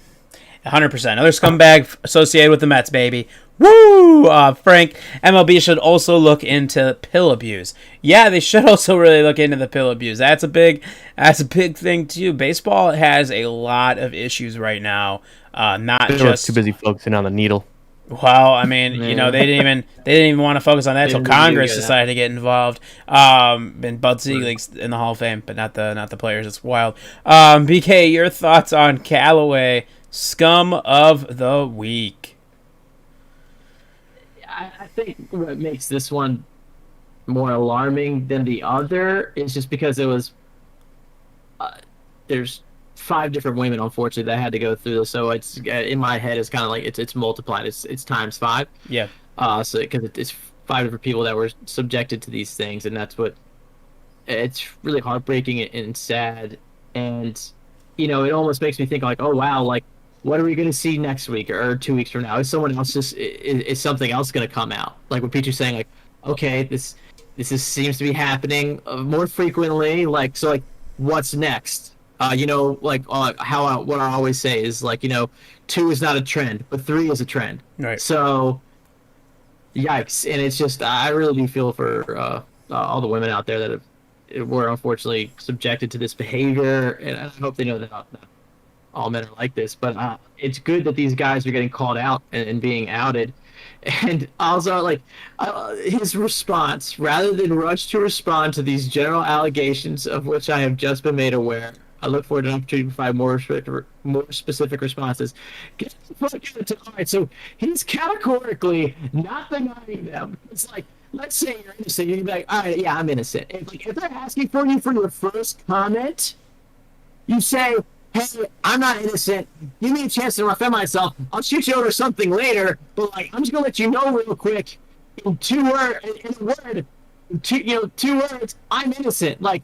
100%. Another scumbag associated with the Mets, baby. Woo! Frank, MLB should also look into pill abuse. Yeah, they should also really look into the pill abuse. That's a big thing too. Baseball has a lot of issues right now. Not They're just too busy focusing on the needle. Well, I mean, they didn't even want to focus on that until Congress decided to get involved. And Bud Selig's in the Hall of Fame, but not the players. It's wild. BK, your thoughts on Callaway? Scum of the week. I think what makes this one more alarming than the other is just because it was there's 5 different women, unfortunately, that had to go through this. So it's in my head, it's kind of like it's multiplied. It's times 5. Yeah. So because it's 5 different people that were subjected to these things, and that's what it's really heartbreaking and sad. And it almost makes me think oh wow, what are we going to see next week or 2 weeks from now? Is someone else is something else going to come out? Like what Peter's saying, okay, this seems to be happening more frequently. What's next? What I always say is 2 is not a trend, but 3 is a trend. Right. So, yikes! And it's just I really do feel for all the women out there that were unfortunately subjected to this behavior, and I hope they know that all men are like this. But it's good that these guys are getting called out and being outed, And also, like, his response, rather than rush to respond to these general allegations of which I have just been made aware, I look forward to an opportunity to provide more specific responses. Get the fuck out of. All right, so he's categorically not denying them. It's like, let's say you're innocent, you'd be like, all right, yeah, I'm innocent. If they're asking for you for your first comment, you say, hey, I'm not innocent. Give me a chance to defend myself. I'll shoot you over something later, but like, I'm just gonna let you know real quick in two words, I'm innocent. Like,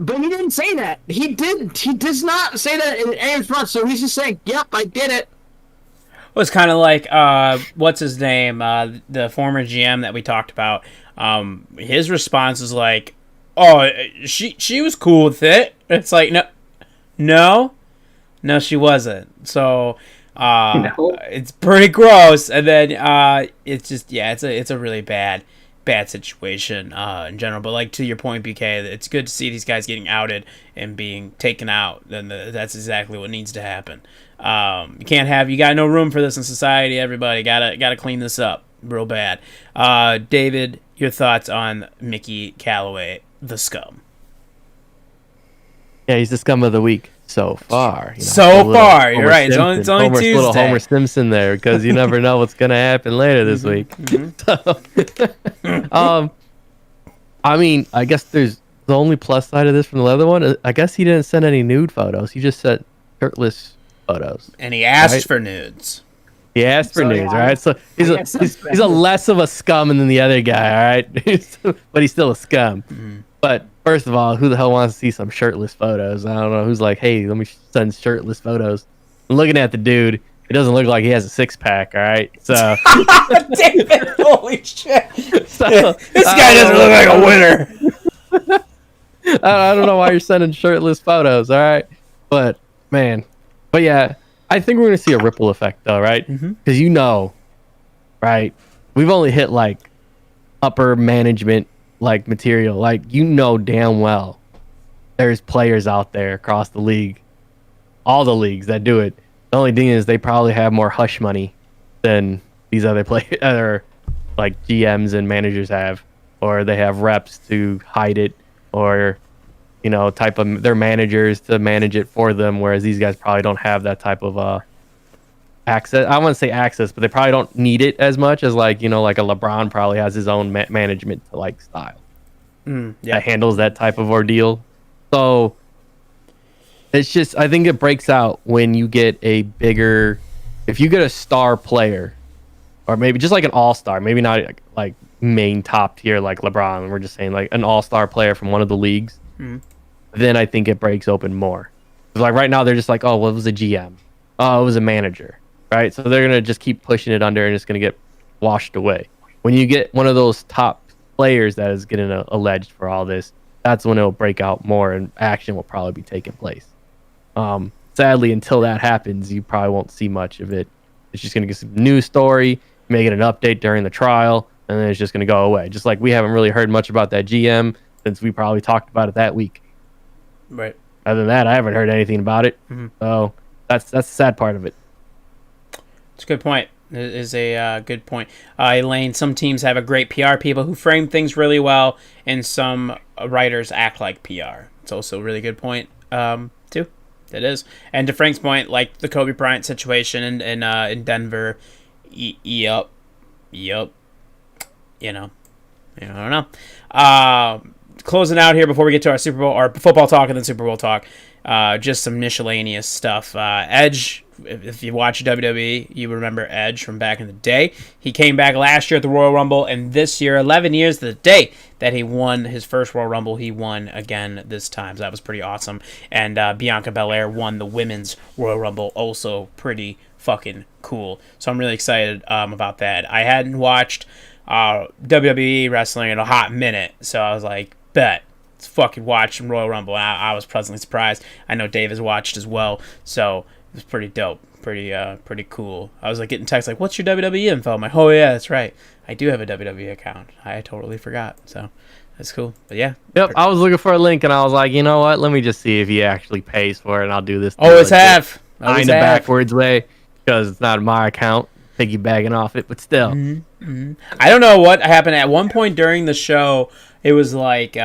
but he didn't say that. He does not say that in any response. So he's just saying, "Yep, I did it." It was kind of like what's his name, the former GM that we talked about. His response is like, "Oh, she was cool with it." It's like, no, she wasn't. So it's pretty gross. And then it's just it's a really bad situation in general. But like to your point, BK, it's good to see these guys getting outed and being taken out. Then that's exactly what needs to happen. You got no room for this in society. Everybody gotta clean this up real bad. David, your thoughts on Mickey Callaway, the scum? Yeah, he's the scum of the week so far. You're right. It's only Tuesday. Little Homer Simpson there, because you never know what's gonna happen later this week. I mean, I guess there's the only plus side of this from the other one. I guess he didn't send any nude photos. He just sent shirtless photos. And he asked for nudes. He asked for nudes, right? So he's a less of a scum than the other guy, all right? But he's still a scum. Mm-hmm. But first of all, who the hell wants to see some shirtless photos? I don't know. Who's like, hey, let me send shirtless photos. I'm looking at the dude. It doesn't look like he has a six-pack, all right? So, David, holy shit. This guy doesn't look like a winner. I don't know why you're sending shirtless photos, all right? But yeah, I think we're going to see a ripple effect, though, right? Because right? We've only hit, like, upper management like material, like damn well there's players out there across the league, all the leagues that do it. The only thing is they probably have more hush money than these other like GMs and managers have, or they have reps to hide it, or type of their managers to manage it for them, whereas these guys probably don't have that type of access. I want to say access, but they probably don't need it as much as like a LeBron probably has his own management to like style that handles that type of ordeal. So it's just, I think it breaks out when you get if you get a star player, or maybe just like an all-star, maybe not like main top tier like LeBron. We're just saying like an all-star player from one of the leagues. Then I think it breaks open more. Like right now they're just like, oh, well, it was a GM. Oh, it was a manager. Right, so they're gonna just keep pushing it under, and it's gonna get washed away. When you get one of those top players that is getting alleged for all this, that's when it'll break out more, and action will probably be taking place. Sadly, until that happens, you probably won't see much of it. It's just gonna get some news story, make it an update during the trial, and then it's just gonna go away. Just like we haven't really heard much about that GM since we probably talked about it that week. Right. Other than that, I haven't heard anything about it. So that's the sad part of it. It's a good point. It is a good point. Elaine, some teams have a great PR people who frame things really well, and some writers act like PR. It's also a really good point, too. It is. And to Frank's point, like the Kobe Bryant situation in Denver, yup. I don't know. Closing out here before we get to our Super Bowl, or football talk and then Super Bowl talk. Just some miscellaneous stuff. Edge, if you watch WWE, you remember Edge from back in the day. He came back last year at the Royal Rumble, and this year, 11 years to the day that he won his first Royal Rumble, he won again this time. So that was pretty awesome. And Bianca Belair won the Women's Royal Rumble, also pretty fucking cool. So I'm really excited about that. I hadn't watched WWE wrestling in a hot minute, so I was like, bet. Let's fucking watch some Royal Rumble. I was pleasantly surprised. I know Dave has watched as well, so it was pretty dope, pretty cool. I was like getting texts like, "What's your WWE info?" I'm like, "Oh yeah, that's right. I do have a WWE account. I totally forgot." So that's cool. But yeah. Yep. I was looking for a link, and I was like, you know what? Let me just see if he actually pays for it, and I'll do this. Always have. Always in a backwards way, because it's not my account. piggybacking off it, but still. I don't know what happened. At one point during the show, it was like,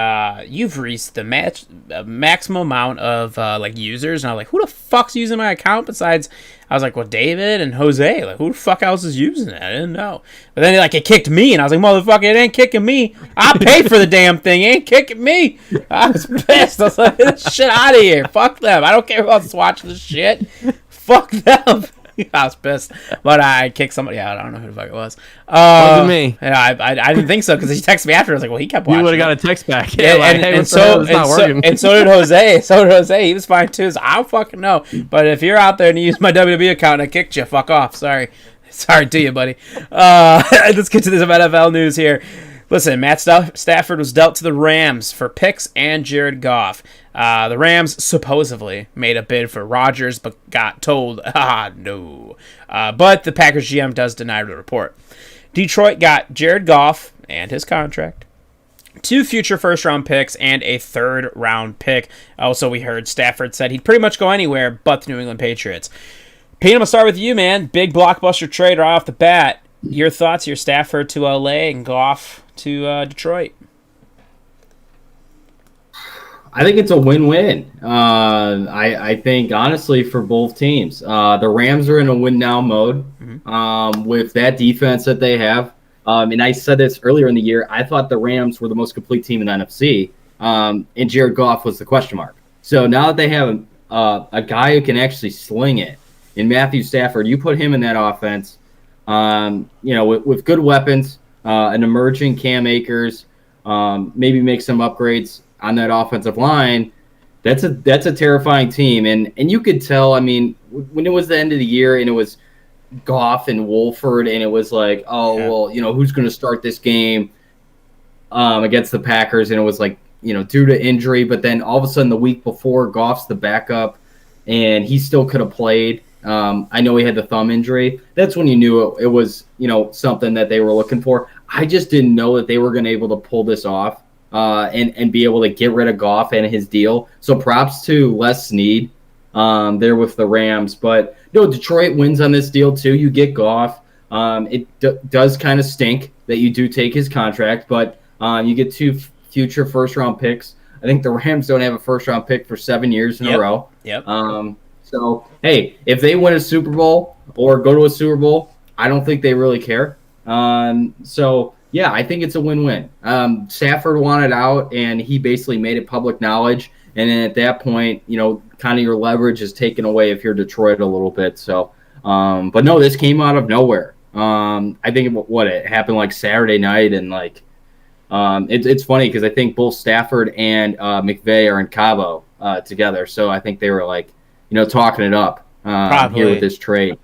you've reached the maximum amount of like users. And I was like, who the fuck's using my account besides... I was like, well, David and Jose. Like, who the fuck else is using it? I didn't know. But then like it kicked me, and I was like, motherfucker, it ain't kicking me. I paid for the damn thing. It ain't kicking me. I was pissed. I was like, get this shit out of here. Fuck them. I don't care who else is watching this shit. Fuck them. I was pissed, but I kicked somebody out. I don't know who the fuck it was. Wasn't me. Yeah, I didn't think so because he texted me after. I was like, well, he kept watching. You would have got a text back. Yeah, like, hey, and so did Jose. So did Jose. He was fine too. So I don't fucking know. But if you're out there and you use my WWE account and I kicked you, fuck off. Sorry to you, buddy. Let's get to some NFL news here. Listen, Matt Stafford was dealt to the Rams for picks and Jared Goff. The Rams supposedly made a bid for Rodgers, but got told, no. But the Packers GM does deny the report. Detroit got Jared Goff and his contract, 2 future first-round picks, and a third-round pick. Also, we heard Stafford said he'd pretty much go anywhere but the New England Patriots. Pete, I'm going to start with you, man. Big blockbuster trade right off the bat. Your thoughts, your Stafford to LA and Goff to Detroit. I think it's a win-win. I think, honestly, for both teams. The Rams are in a win-now mode with that defense that they have. And I said this earlier in the year. I thought the Rams were the most complete team in the NFC, and Jared Goff was the question mark. So now that they have a guy who can actually sling it in Matthew Stafford, you put him in that offense, with good weapons, an emerging Cam Akers, maybe make some upgrades on that offensive line. That's a terrifying team, and you could tell. I mean, when it was the end of the year and it was Goff and Wolford, and it was like, who's going to start this game against the Packers? And it was like, due to injury, but then all of a sudden the week before, Goff's the backup, and he still could have played. I know he had the thumb injury. That's when you knew it was, something that they were looking for. I just didn't know that they were going to be able to pull this off and be able to get rid of Goff and his deal. So props to Les Snead there with the Rams. But no, Detroit wins on this deal too. You get Goff. It does kind of stink that you do take his contract, but you get 2 future first-round picks. I think the Rams don't have a first-round pick for 7 years in a row. Yep. So, hey, if they win a Super Bowl or go to a Super Bowl, I don't think they really care. Yeah, I think it's a win-win. Stafford wanted out, and he basically made it public knowledge. And then at that point, kind of your leverage is taken away if you're Detroit a little bit. So, but no, this came out of nowhere. I think it happened like Saturday night, and like it's funny because I think both Stafford and McVay are in Cabo together. So I think they were like, talking it up here with this trade.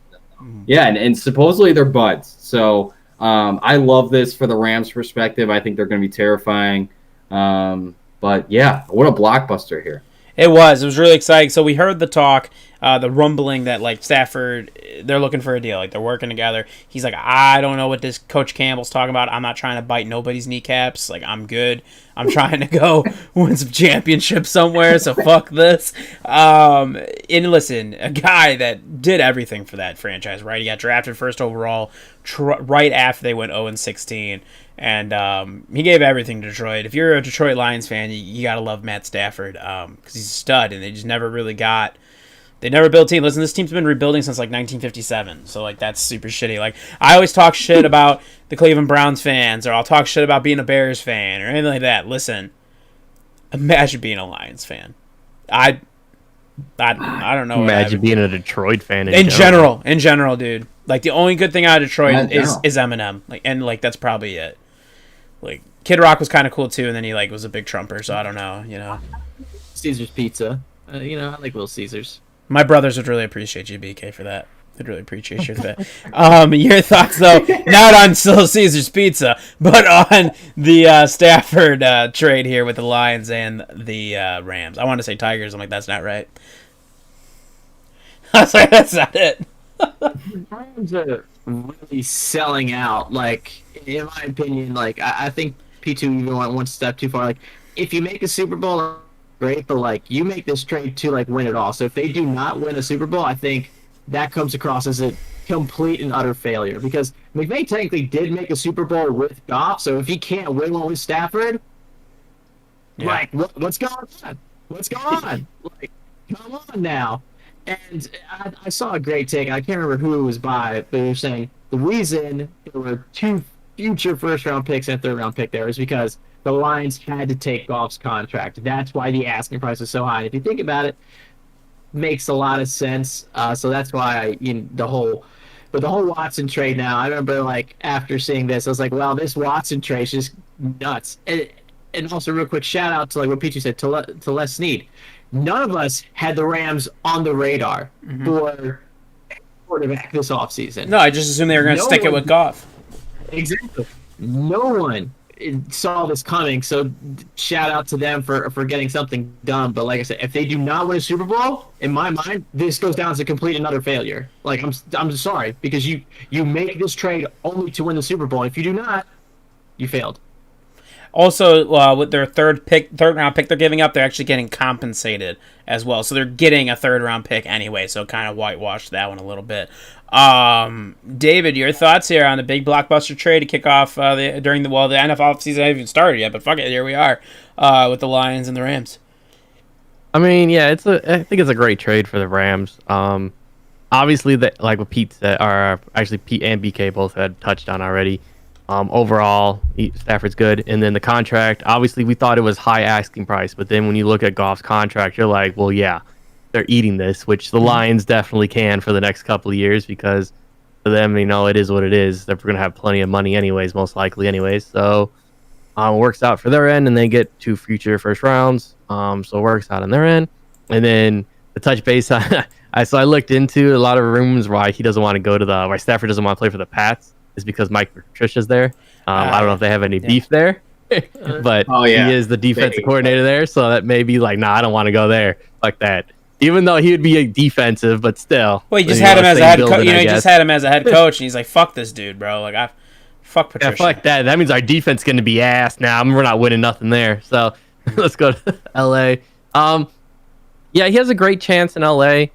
Yeah, and supposedly they're buds. So I love this for the Rams' perspective. I think they're going to be terrifying. But yeah, what a blockbuster here. It was really exciting. So we heard the talk, the rumbling that like Stafford, they're looking for a deal. Like they're working together. He's like, I don't know what this Coach Campbell's talking about. I'm not trying to bite nobody's kneecaps. Like I'm good. I'm trying to go win some championships somewhere. So fuck this. And listen, a guy that did everything for that franchise, right? He got drafted first overall right after they went 0-16. And he gave everything to Detroit. If you're a Detroit Lions fan, you got to love Matt Stafford because he's a stud, and they just never really got – they never built a team. Listen, this team's been rebuilding since, like, 1957, so, like, that's super shitty. Like, I always talk shit about the Cleveland Browns fans, or I'll talk shit about being a Bears fan or anything like that. Listen, imagine being a Lions fan. I don't know. Imagine being a Detroit fan in general, dude. Like, the only good thing out of Detroit is Eminem. Like, and, like, that's probably it. Like, Kid Rock was kind of cool too, and then he like was a big Trumper, so I don't know, Caesar's Pizza, I like Little Caesars. My brothers would really appreciate you, BK, for that. They'd really appreciate you for that. Your thoughts though, not on Little Caesar's Pizza, but on the Stafford trade here with the Lions and the Rams. I want to say Tigers. I'm like, that's not right. I was like, that's not it. Rams are really selling out. Like, in my opinion, like I think P2 even went one step too far. Like, if you make a Super Bowl, great, but like you make this trade to like win it all. So if they do not win a Super Bowl, I think that comes across as it complete and utter failure because McVay technically did make a Super Bowl with Goff. So if he can't win one with Stafford, like what's going on? What's going on? Like, come on now. And I saw a great take. I can't remember who it was by, but they were saying the reason there were 2 future first-round picks and a third-round pick there is because the Lions had to take Goff's contract. That's why the asking price was so high. And if you think about it, makes a lot of sense. So that's why the whole Watson trade now. I remember like after seeing this, I was like, well, this Watson trade is just nuts. And also, real quick, shout out to like what Peachy said to Les Snead. None of us had the Rams on the radar for quarterback this offseason. No, I just assumed they were going to stick it with Goff. Exactly. No one saw this coming, so shout out to them for getting something done. But like I said, if they do not win a Super Bowl, in my mind, this goes down as a complete and utter failure. Like I'm sorry because you make this trade only to win the Super Bowl. If you do not, you failed. Also, with their third round pick they're giving up, they're actually getting compensated as well. So they're getting a third round pick anyway, so kind of whitewashed that one a little bit. David, your thoughts here on the big blockbuster trade to kick off the NFL offseason hasn't even started yet, but fuck it, here we are with the Lions and the Rams. I mean, yeah, I think it's a great trade for the Rams. Obviously, like what Pete said, or actually Pete and BK both had touched on already. Overall, Stafford's good. And then the contract, obviously we thought it was high asking price, but then when you look at Goff's contract, you're like, well, yeah, they're eating this, which the Lions definitely can for the next couple of years because for them, it is what it is. They're going to have plenty of money anyways, most likely anyways. So it works out for their end, and they get 2 future first rounds. So it works out on their end. And then the touch base, so I looked into a lot of rumors why he doesn't want to go to why Stafford doesn't want to play for the Pats. Is because Mike Patricia's there. I don't know if they have any beef there, but he is the defensive coordinator there, so that may be like, nah, I don't want to go there like that. Even though he would be a defensive, but still. Well, he just had him as a head coach. He just had him as a head coach, and he's like, "Fuck this dude, bro." Like, fuck Patricia. Yeah, fuck that. That means our defense is going to be ass now. We're not winning nothing there. So let's go to L.A. Yeah, he has a great chance in L.A.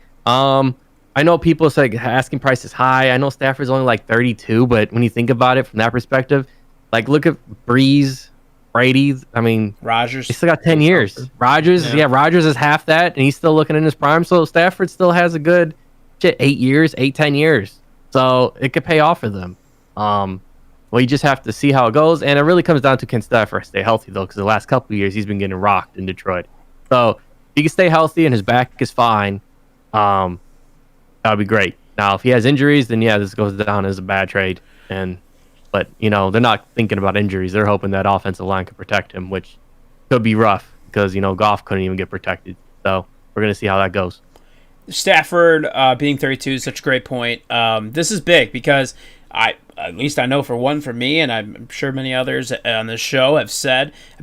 I know people say asking price is high. I know Stafford's only like 32, but when you think about it from that perspective, like look at Breeze, Brady. I mean, Rodgers. He still got 10 years. Rodgers, Rodgers is half that, and he's still looking in his prime. So Stafford still has a good 10 years. So it could pay off for them. Well, you just have to see how it goes, and it really comes down to can Stafford stay healthy though, because the last couple of years he's been getting rocked in Detroit. So if he can stay healthy and his back is fine, that would be great. Now, if he has injuries, then yeah, this goes down as a bad trade. But they're not thinking about injuries. They're hoping that offensive line could protect him, which could be rough because Goff couldn't even get protected. So we're gonna see how that goes. Stafford being 32 is such a great point. This is big because at least I know for me, and I'm sure many others on the show have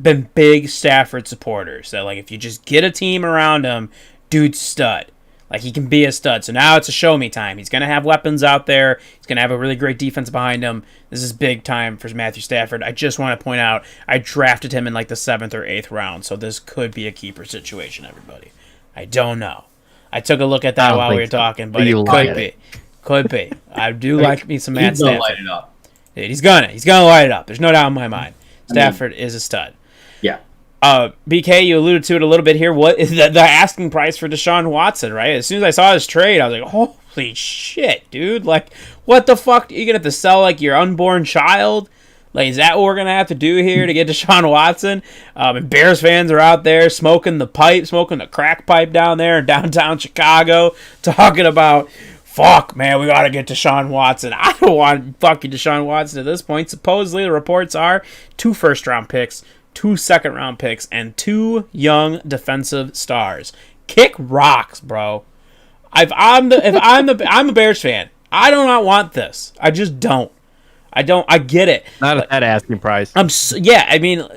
been big Stafford supporters. That like if you just get a team around him, dude's stud. Like, he can be a stud. So now it's a show-me time. He's going to have weapons out there. He's going to have a really great defense behind him. This is big time for Matthew Stafford. I just want to point out, I drafted him in, like, the 7th or 8th round. So this could be a keeper situation, everybody. I don't know. I took a look at that while we were talking, but it could be. Could be. I do like me some Matt Stafford. He's going to light it up. Dude, he's gonna light it up. There's no doubt in my mind. Stafford is a stud. Yeah. BK, you alluded to it a little bit here. What is the asking price for Deshaun Watson, right? As soon as I saw this trade, I was like, holy shit, dude. Like, what the fuck? Are you going to have to sell, like, your unborn child? Like, is that what we're going to have to do here to get Deshaun Watson? And Bears fans are out there smoking the crack pipe down there in downtown Chicago, talking about, fuck, man, we got to get Deshaun Watson. I don't want fucking Deshaun Watson at this point. Supposedly, the reports are 2 first-round picks, 2 second-round picks, and 2 young defensive stars. Kick rocks, bro. I'm a Bears fan. I do not want this. I just don't. I get it. Not at that asking price. I mean,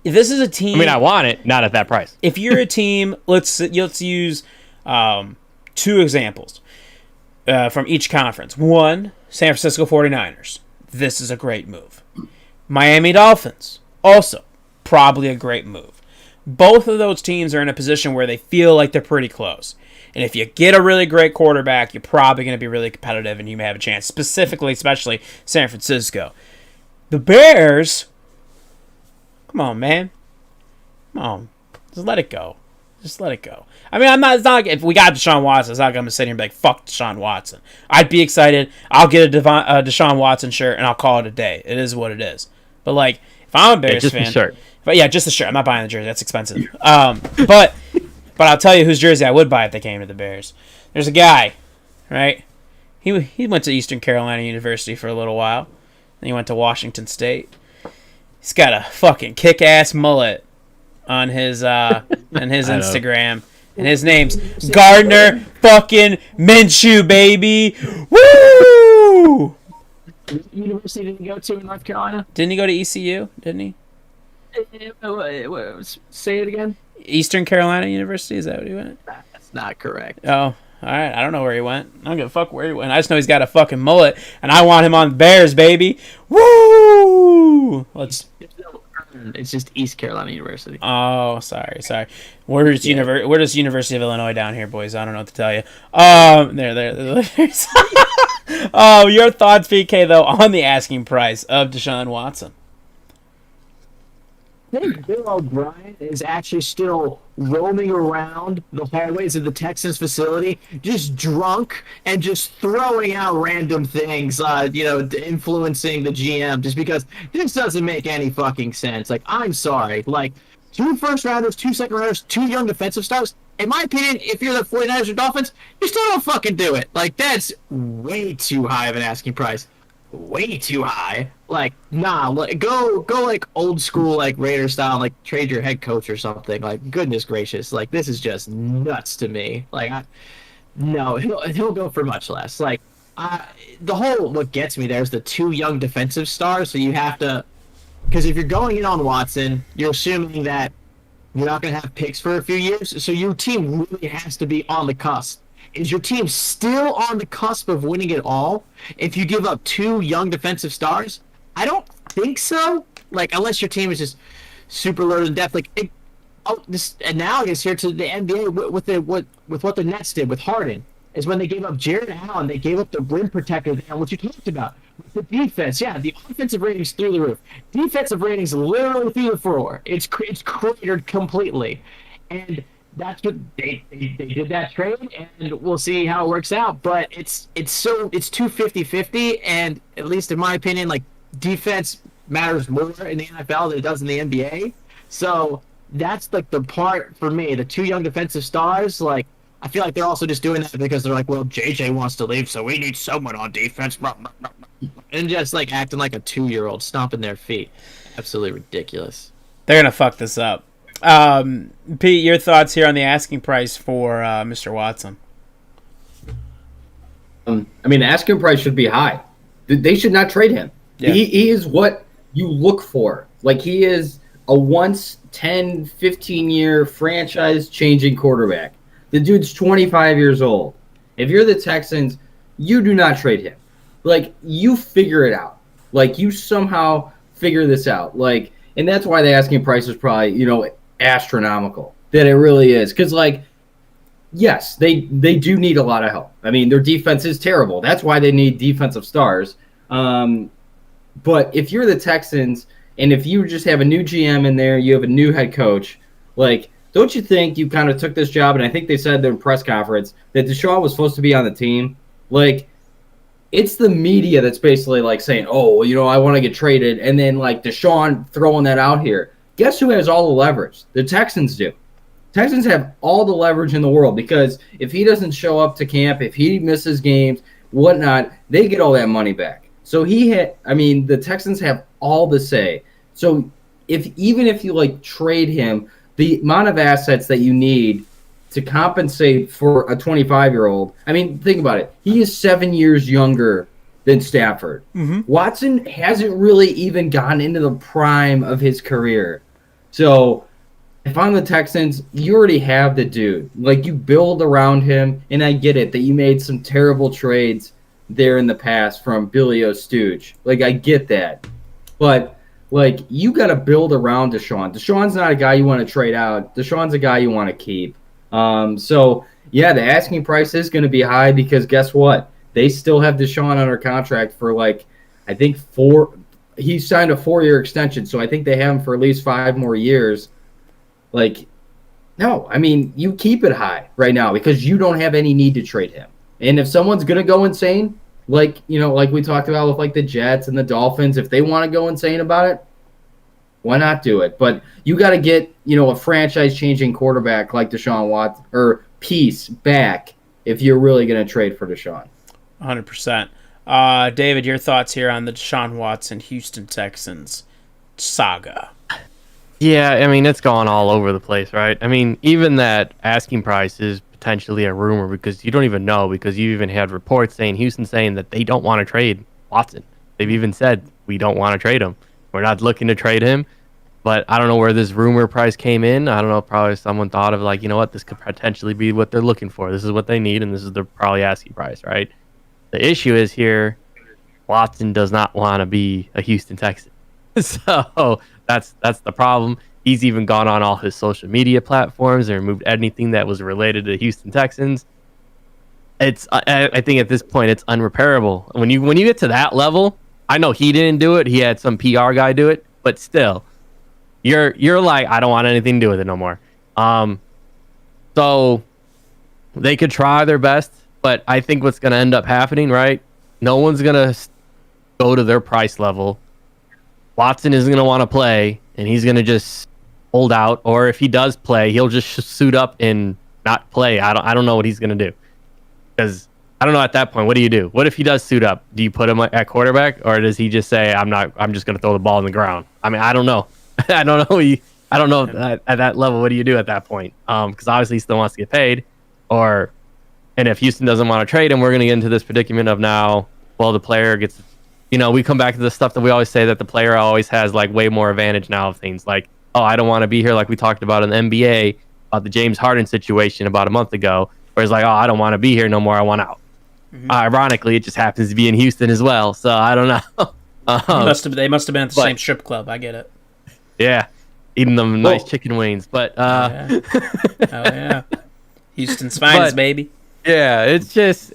if this is a team. I mean, I want it, not at that price. If you're a team, let's use 2 examples from each conference. One, San Francisco 49ers. This is a great move. Miami Dolphins. Also, probably a great move. Both of those teams are in a position where they feel like they're pretty close. And if you get a really great quarterback, you're probably going to be really competitive and you may have a chance, specifically, especially San Francisco. The Bears, come on, man. Come on. Just let it go. Just let it go. I mean, it's not like if we got Deshaun Watson, it's not like I'm going to sit here and be like, fuck Deshaun Watson. I'd be excited. I'll get a Deshaun Watson shirt and I'll call it a day. It is what it is. But, like, if I'm a Bears just fan. the shirt. But yeah, just the shirt. I'm not buying the jersey. That's expensive. But I'll tell you whose jersey I would buy if they came to the Bears. There's a guy, right? He went to Eastern Carolina University for a little while. Then he went to Washington State. He's got a fucking kick-ass mullet on his Instagram. And his name's Gardner fucking Minshew, baby. Woo! What university did he go to in North Carolina? Didn't he go to ECU? Didn't he? Say it again. Eastern Carolina University? Is that what he went? That's not correct. Oh, all right. I don't know where he went. I don't give a fuck where he went. I just know he's got a fucking mullet, and I want him on the Bears, baby. Woo! It's just East Carolina University. Oh, sorry. Where does University of Illinois down here, boys? I don't know what to tell you. There. Your thoughts, PK, though, on the asking price of Deshaun Watson? I think Bill O'Brien is actually still roaming around the hallways of the Texans facility, just drunk and just throwing out random things, influencing the GM, just because this doesn't make any fucking sense. Like, I'm sorry. Like, 2 first-rounders, 2 second-rounders, 2 young defensive stars. In my opinion, if you're the 49ers or Dolphins, you still don't fucking do it. Like, that's way too high of an asking price. Way too high. Like, nah, go like old school, like Raider style, like trade your head coach or something. Like, goodness gracious, like this is just nuts to me. Like, no, he'll go for much less. Like, what gets me there is the 2 young defensive stars. So you have to, because if you're going in on Watson, you're assuming that you're not going to have picks for a few years. So your team really has to be on the cusp. Is your team still on the cusp of winning it all if you give up 2 young defensive stars? I don't think so. Like, unless your team is just super loaded in depth. Like, this analogous here to the NBA with what the Nets did with Harden is when they gave up Jared Allen, they gave up the rim protector there, what you talked about. With the defense, yeah, the offensive ratings through the roof. Defensive ratings literally through the floor. It's cratered completely. And that's what they did that trade, and we'll see how it works out. But it's too 50-50, and at least in my opinion, like, defense matters more in the NFL than it does in the NBA. So that's like the part for me. The 2 young defensive stars, like, I feel like they're also just doing that because they're like, well, JJ wants to leave, so we need someone on defense, and just like acting like a 2-year-old, stomping their feet. Absolutely ridiculous. They're gonna fuck this up. Pete, your thoughts here on the asking price for Mr. Watson? I mean, the asking price should be high. They should not trade him. Yeah. He is what you look for. Like, he is a once 10, 15-year franchise-changing quarterback. The dude's 25 years old. If you're the Texans, you do not trade him. Like, you figure it out. Like, you somehow figure this out. Like, and that's why the asking price is probably, astronomical. That it really is. Because, like, yes, they do need a lot of help. I mean, their defense is terrible. That's why they need defensive stars. But if you're the Texans, and if you just have a new GM in there, you have a new head coach, like, don't you think you kind of took this job, and I think they said in the press conference that Deshaun was supposed to be on the team? Like, it's the media that's basically, like, saying, oh, I want to get traded, and then, like, Deshaun throwing that out here. Guess who has all the leverage? The Texans do. Texans have all the leverage in the world because if he doesn't show up to camp, if he misses games, whatnot, they get all that money back. So the Texans have all the say. So even if you, like, trade him, the amount of assets that you need to compensate for a 25-year-old, I mean, think about it. He is 7 years younger than Stafford. Mm-hmm. Watson hasn't really even gotten into the prime of his career. So if I'm the Texans, you already have the dude. Like, you build around him, and I get it that you made some terrible trades there in the past from Billy O'Stooge. Like, I get that. But, like, you got to build around Deshaun. Deshaun's not a guy you want to trade out. Deshaun's a guy you want to keep. So yeah, the asking price is going to be high because guess what? They still have Deshaun under contract for like, I think he signed a 4-year extension, so I think they have him for at least 5 more years. Like, no, I mean, you keep it high right now because you don't have any need to trade him. And if someone's going to go insane, like, like we talked about with like the Jets and the Dolphins, if they want to go insane about it, why not do it? But you got to get, a franchise-changing quarterback like Deshaun Watson or Peace back if you're really going to trade for Deshaun. 100%. David, your thoughts here on the Deshaun Watson Houston Texans saga? Yeah, I mean, it's gone all over the place, right? I mean, even that asking price is potentially a rumor because you don't even know, because you even had reports Houston saying that they don't want to trade Watson. They've even said, we don't want to trade him. We're not looking to trade him. But I don't know where this rumor price came in. I don't know, probably someone thought of like, you know what, this could potentially be what they're looking for. This is what they need, and this is the probably asking price, right? The issue is here, Watson does not want to be a Houston Texan. So that's the problem. He's even gone on all his social media platforms and removed anything that was related to Houston Texans. I think at this point it's unrepairable. When you get to that level, I know he didn't do it. He had some PR guy do it, but still, you're like, I don't want anything to do with it no more. So they could try their best, but I think what's going to end up happening, right? No one's going to go to their price level. Watson isn't going to want to play, and he's going to just hold out. Or if he does play, he'll just suit up and not play. I don't know what he's going to do. Because I don't know at that point, what do you do? What if he does suit up? Do you put him at quarterback, or does he just say, I'm just going to throw the ball on the ground? I mean, I don't know. I don't know at that level, what do you do at that point? Because obviously he still wants to get paid. And if Houston doesn't want to trade him, we're going to get into this predicament of now, well, the player gets, we come back to the stuff that we always say that the player always has like way more advantage now of things like, oh, I don't want to be here, like we talked about in the NBA about the James Harden situation about a month ago, where it's like, oh, I don't want to be here no more, I want out. Mm-hmm. Ironically, it just happens to be in Houston as well, so I don't know. They must have been at the same strip club. I get it. Yeah, eating them nice chicken wings, but oh yeah, Houston's finest, baby. Yeah, it's just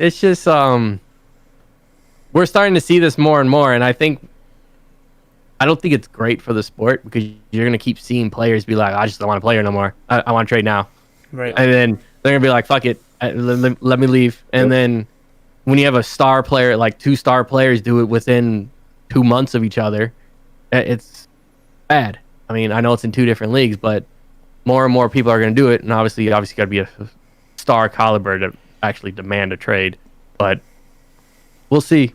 we're starting to see this more and more, and I don't think it's great for the sport because you're gonna keep seeing players be like, I just don't want to play here no more. I want to trade now, right? And then they're gonna be like, fuck it, let me leave. And then when you have a star player, like 2 star players do it within 2 months of each other, it's bad. I mean, I know it's in 2 different leagues, but more and more people are going to do it, and obviously got to be a star caliber to actually demand a trade. But we'll see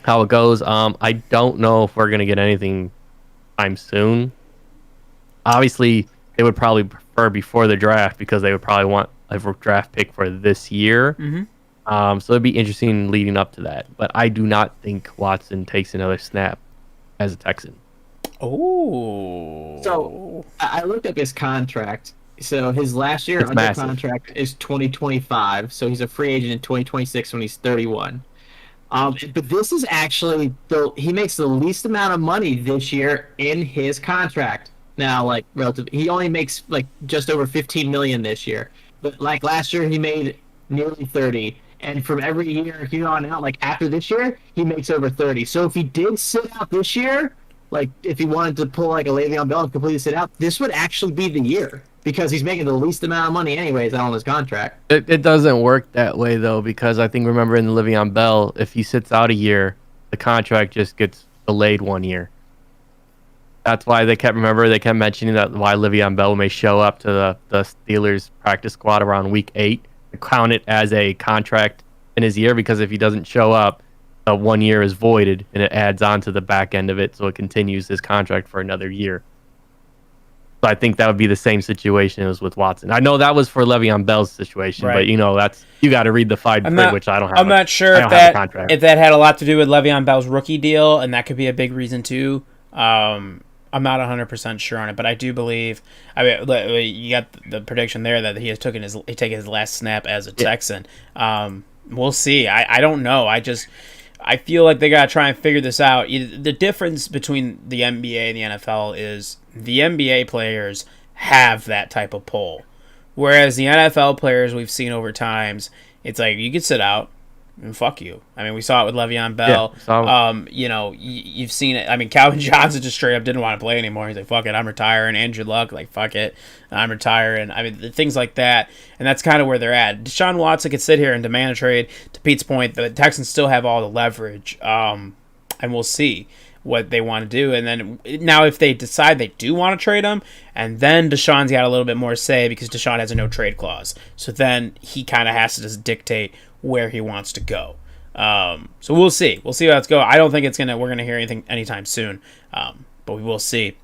how it goes. I don't know if we're going to get anything time soon. Obviously, they would probably prefer before the draft because they would probably want a draft pick for this year. Mm-hmm. So it'd be interesting leading up to that. But I do not think Watson takes another snap as a Texan. Oh. So I looked up his contract. So his last year under contract is 2025. So he's a free agent in 2026 when he's 31. But this is actually he makes the least amount of money this year in his contract. Now, like he only makes like just over 15 million this year. But like last year, he made nearly 30. And from every year here on out, like after this year, he makes over 30. So if he did sit out this year, like if he wanted to pull like a Le'Veon Bell and completely sit out, this would actually be the year because he's making the least amount of money anyways on his contract. It doesn't work that way though, because I think remember in the Le'Veon Bell, if he sits out a year, the contract just gets delayed 1 year. That's why they kept mentioning that why Le'Veon Bell may show up to the Steelers practice squad around week 8 to count it as a contract in his year, because if he doesn't show up, 1 year is voided and it adds on to the back end of it, so it continues his contract for another year. So I think that would be the same situation as with Watson. I know that was for Le'Veon Bell's situation, right. But that's you got to read the fine print, which I don't have. I'm not sure if that had a lot to do with Le'Veon Bell's rookie deal, and that could be a big reason too. I'm not 100% sure on it, but I do believe. I mean, you got the prediction there that he taken his last snap as a Texan. We'll see. I don't know. I feel like they got to try and figure this out. The difference between the NBA and the NFL is the NBA players have that type of pull. Whereas the NFL players we've seen over times, it's like you could sit out and fuck you. I mean, we saw it with Le'Veon Bell. You've seen it. I mean, Calvin Johnson just straight up didn't want to play anymore. He's like, fuck it, I'm retiring. Andrew Luck, like, fuck it, I'm retiring. I mean, things like that. And that's kind of where they're at. Deshaun Watson could sit here and demand a trade. To Pete's point, the Texans still have all the leverage. And we'll see what they want to do. And then now if they decide they do want to trade him, and then Deshaun's got a little bit more say because Deshaun has a no trade clause. So then he kind of has to just dictate where he wants to go. So we'll see. We'll see how it's going. I don't think we're gonna hear anything anytime soon. But we will see.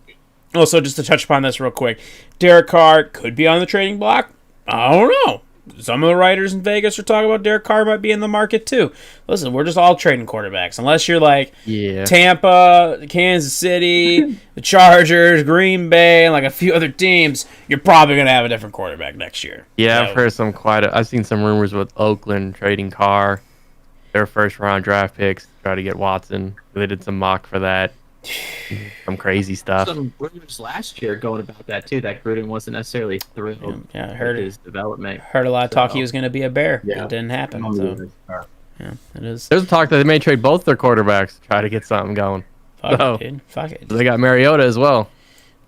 Also, just to touch upon this real quick, Derek Carr could be on the trading block. I don't know. Some of the writers in Vegas are talking about Derek Carr might be in the market too. Listen, we're just all trading quarterbacks. Unless you're like Tampa, Kansas City, the Chargers, Green Bay, and like a few other teams, you're probably going to have a different quarterback next year. Yeah, I've heard I've seen some rumors with Oakland trading Carr, their first round draft picks, try to get Watson. They did some mock for that. Some crazy stuff. Some rumors last year going about that too. That Gruden wasn't necessarily thrilled. I heard his development. Heard a lot of talk he was going to be a Bear. Yeah. It didn't happen. So. Yeah, it is. There's a talk that they may trade both their quarterbacks to try to get something going. Fuck it, dude. Fuck it. They got Mariota as well.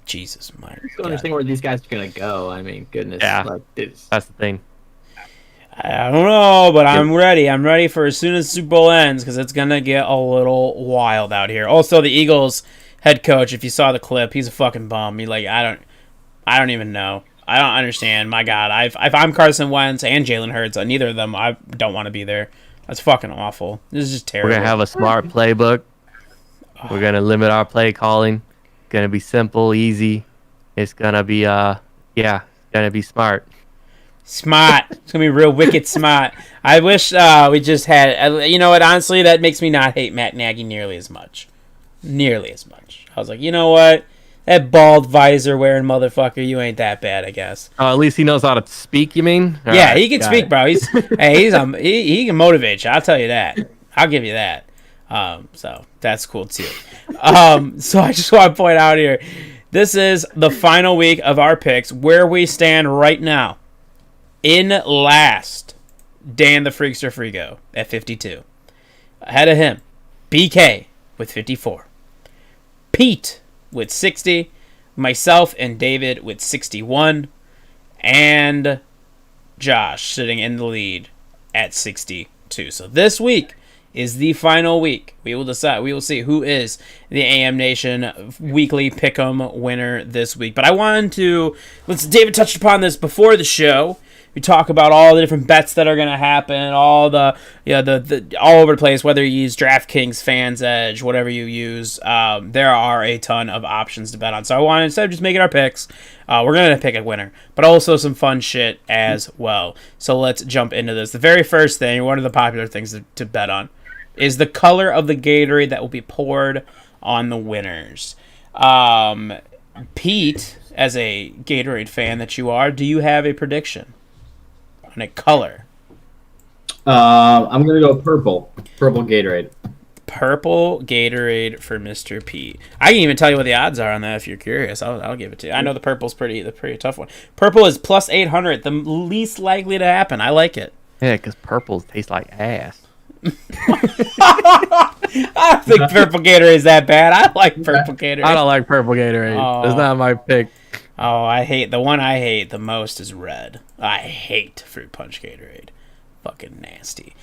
Jesus, my I don't understand where these guys are going to go. I mean, goodness. Yeah, that's the thing. I don't know, but I'm ready. I'm ready for as soon as the Super Bowl ends because it's going to get a little wild out here. Also, the Eagles head coach, if you saw the clip, he's a fucking bum. I don't even know. I don't understand. My God, if I'm Carson Wentz and Jalen Hurts, neither of them, I don't want to be there. That's fucking awful. This is just terrible. We're going to have a smart playbook. We're going to limit our play calling. It's going to be simple, easy. It's going to be, it's going to be smart. Smart. It's gonna be real wicked smart. I wish we just had. You know what? Honestly, that makes me not hate Matt Nagy nearly as much. I was like, you know what? That bald visor wearing motherfucker, you ain't that bad, I guess. At least he knows how to speak. You mean? Yeah, he can speak, bro. He can motivate you. I'll tell you that. I'll give you that. So that's cool too. So I just want to point out here, this is the final week of our picks. Where we stand right now. In last, Dan the Freakster Frigo at 52. Ahead of him, BK with 54. Pete with 60. Myself and David with 61. And Josh sitting in the lead at 62. So this week is the final week. We will decide. We will see who is the AM Nation weekly pick'em winner this week. But I wanted to... David touched upon this before the show. We talk about all the different bets that are going to happen, all the all over the place, whether you use DraftKings, Fans Edge, whatever you use. There are a ton of options to bet on. So I wanted, instead of just making our picks, we're going to pick a winner, but also some fun shit as well. So let's jump into this. The very first thing, one of the popular things to bet on, is the color of the Gatorade that will be poured on the winners. Pete, as a Gatorade fan that you are, do you have a prediction on a color? I'm gonna go purple. Purple Gatorade. Purple Gatorade for Mr. Pete. I can even tell you what the odds are on that if you're curious. I'll give it to you. I know the purple's pretty tough one. Purple is plus 800, the least likely to happen. I like it. Yeah, because purple tastes like ass. I don't think purple Gatorade is that bad. I like purple Gatorade. I don't like purple Gatorade. Oh. It's not my pick. Oh, the one I hate the most is red. I hate Fruit Punch Gatorade. Fucking nasty.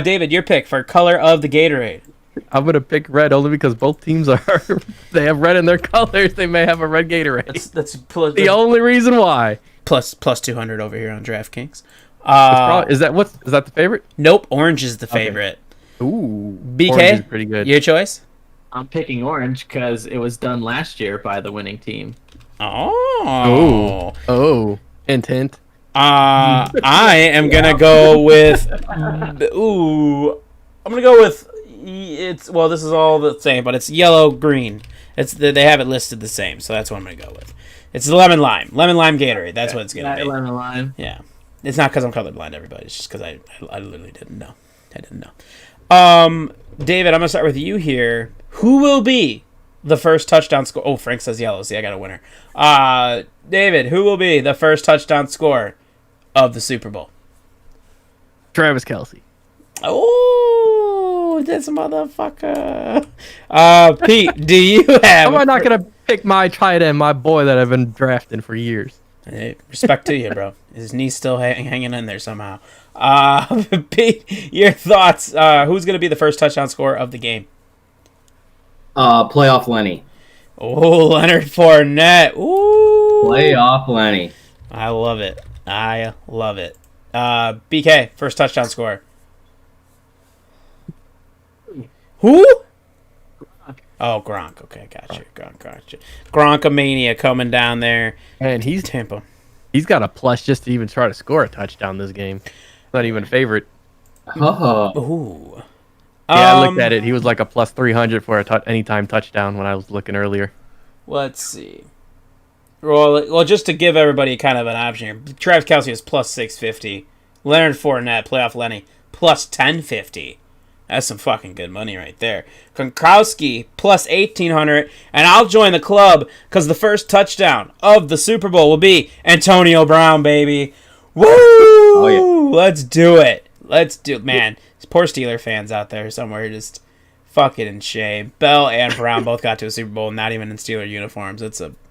David, your pick for color of the Gatorade. I'm gonna pick red only because both teams they have red in their colors. They may have a red Gatorade. That's the only reason why. Plus 200 over here on DraftKings. Is that the favorite? Nope, orange is the favorite. Okay. Ooh, BK, orange is pretty good. Your choice? I'm picking orange because it was done last year by the winning team. Oh, intent. I am gonna go with. I'm gonna go with. This is all the same, but it's yellow green. They have it listed the same, so that's what I'm gonna go with. It's lemon lime Gatorade. That's what it's gonna be. Lemon lime. Yeah, it's not because I'm colorblind, everybody. It's just because I literally didn't know. David, I'm gonna start with you here. Who will be the first touchdown score? Oh, Frank says yellow. See, I got a winner. David, who will be the first touchdown score of the Super Bowl? Travis Kelce. Oh, this motherfucker. Pete, do you have? How am I not gonna pick my tight end, my boy that I've been drafting for years? Hey, respect to you, bro. His knee's still hanging in there somehow. Pete, your thoughts? Who's going to be the first touchdown scorer of the game? Playoff Lenny. Oh, Leonard Fournette. Ooh. Playoff Lenny. I love it. I love it. BK, first touchdown scorer. Who? Oh, Gronk. Okay, gotcha. Gotcha. Gronkamania coming down there. And he's Tampa. He's got a plus just to even try to score a touchdown this game. Not even a favorite. Oh. Ooh. Yeah, I looked at it. He was like a plus 300 for a anytime touchdown when I was looking earlier. Let's see. Well, just to give everybody kind of an option here, Travis Kelce is plus 650. Leonard Fournette, playoff Lenny, plus 1050. That's some fucking good money right there. Gronkowski, plus 1,800. And I'll join the club because the first touchdown of the Super Bowl will be Antonio Brown, baby. Woo! Oh, yeah. Let's do it. Man, poor Steeler fans out there somewhere just fucking in shame. Bell and Brown both got to a Super Bowl, not even in Steeler uniforms.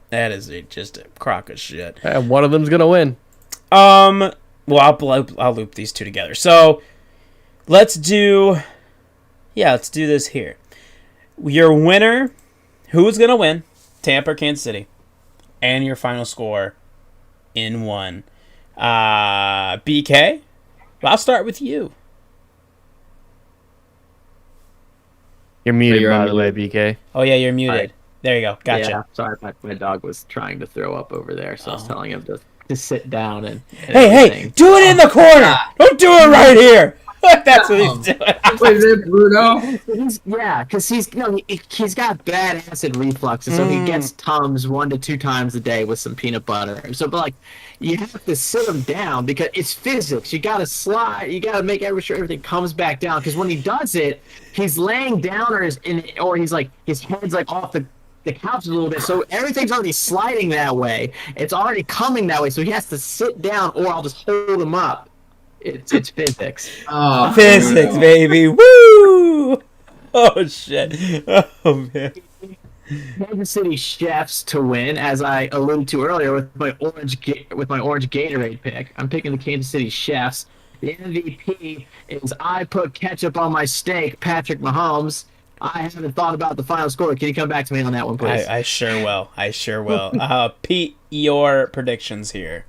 That is just a crock of shit. And one of them's gonna win. Well, I'll loop these two together. So let's do this here. Your winner, who's gonna win, Tampa or Kansas City, and your final score in one. BK, I'll start with you. You're muted, by the way, BK. Oh yeah, you're muted. There you go. Gotcha. Yeah, sorry, my dog was trying to throw up over there, so I was telling him to sit down and hey, do it in the corner. Don't do it right here. That's what he's doing. Was it Bruno? Because he's got bad acid reflux, and so he gets Tums 1 to 2 times a day with some peanut butter. So, but you have to sit him down because it's physics. You got to slide. You got to make sure everything comes back down. Because when he does it, he's laying down or he's like his head's like off the couch a little bit, so everything's already sliding that way. It's already coming that way, so he has to sit down, or I'll just hold him up. It's physics. Oh, physics, baby. Woo! Oh shit. Oh man. Kansas City Chefs to win, as I alluded to earlier with my orange Gatorade pick. I'm picking the Kansas City Chefs. The MVP is I put ketchup on my steak, Patrick Mahomes. I haven't thought about the final score. Can you come back to me on that one, please? I sure will. Pete, your predictions here.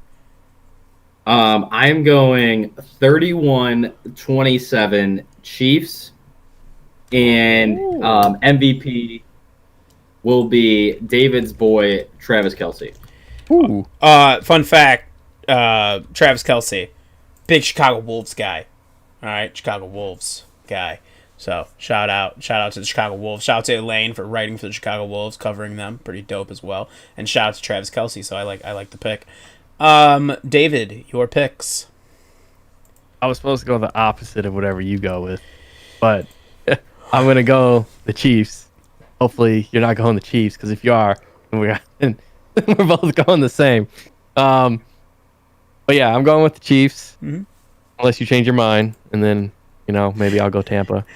I'm going 31-27 Chiefs, and MVP will be David's boy, Travis Kelce. Ooh. Fun fact, Travis Kelce, big Chicago Wolves guy. All right, Chicago Wolves guy. So shout out to the Chicago Wolves. Shout out to Elaine for writing for the Chicago Wolves, covering them, pretty dope as well. And shout out to Travis Kelce. So I like the pick. David, your picks. I was supposed to go the opposite of whatever you go with, but I'm gonna go the Chiefs. Hopefully you're not going the Chiefs, because if you are, we're both going the same. But yeah, I'm going with the Chiefs, unless you change your mind, and then maybe I'll go Tampa.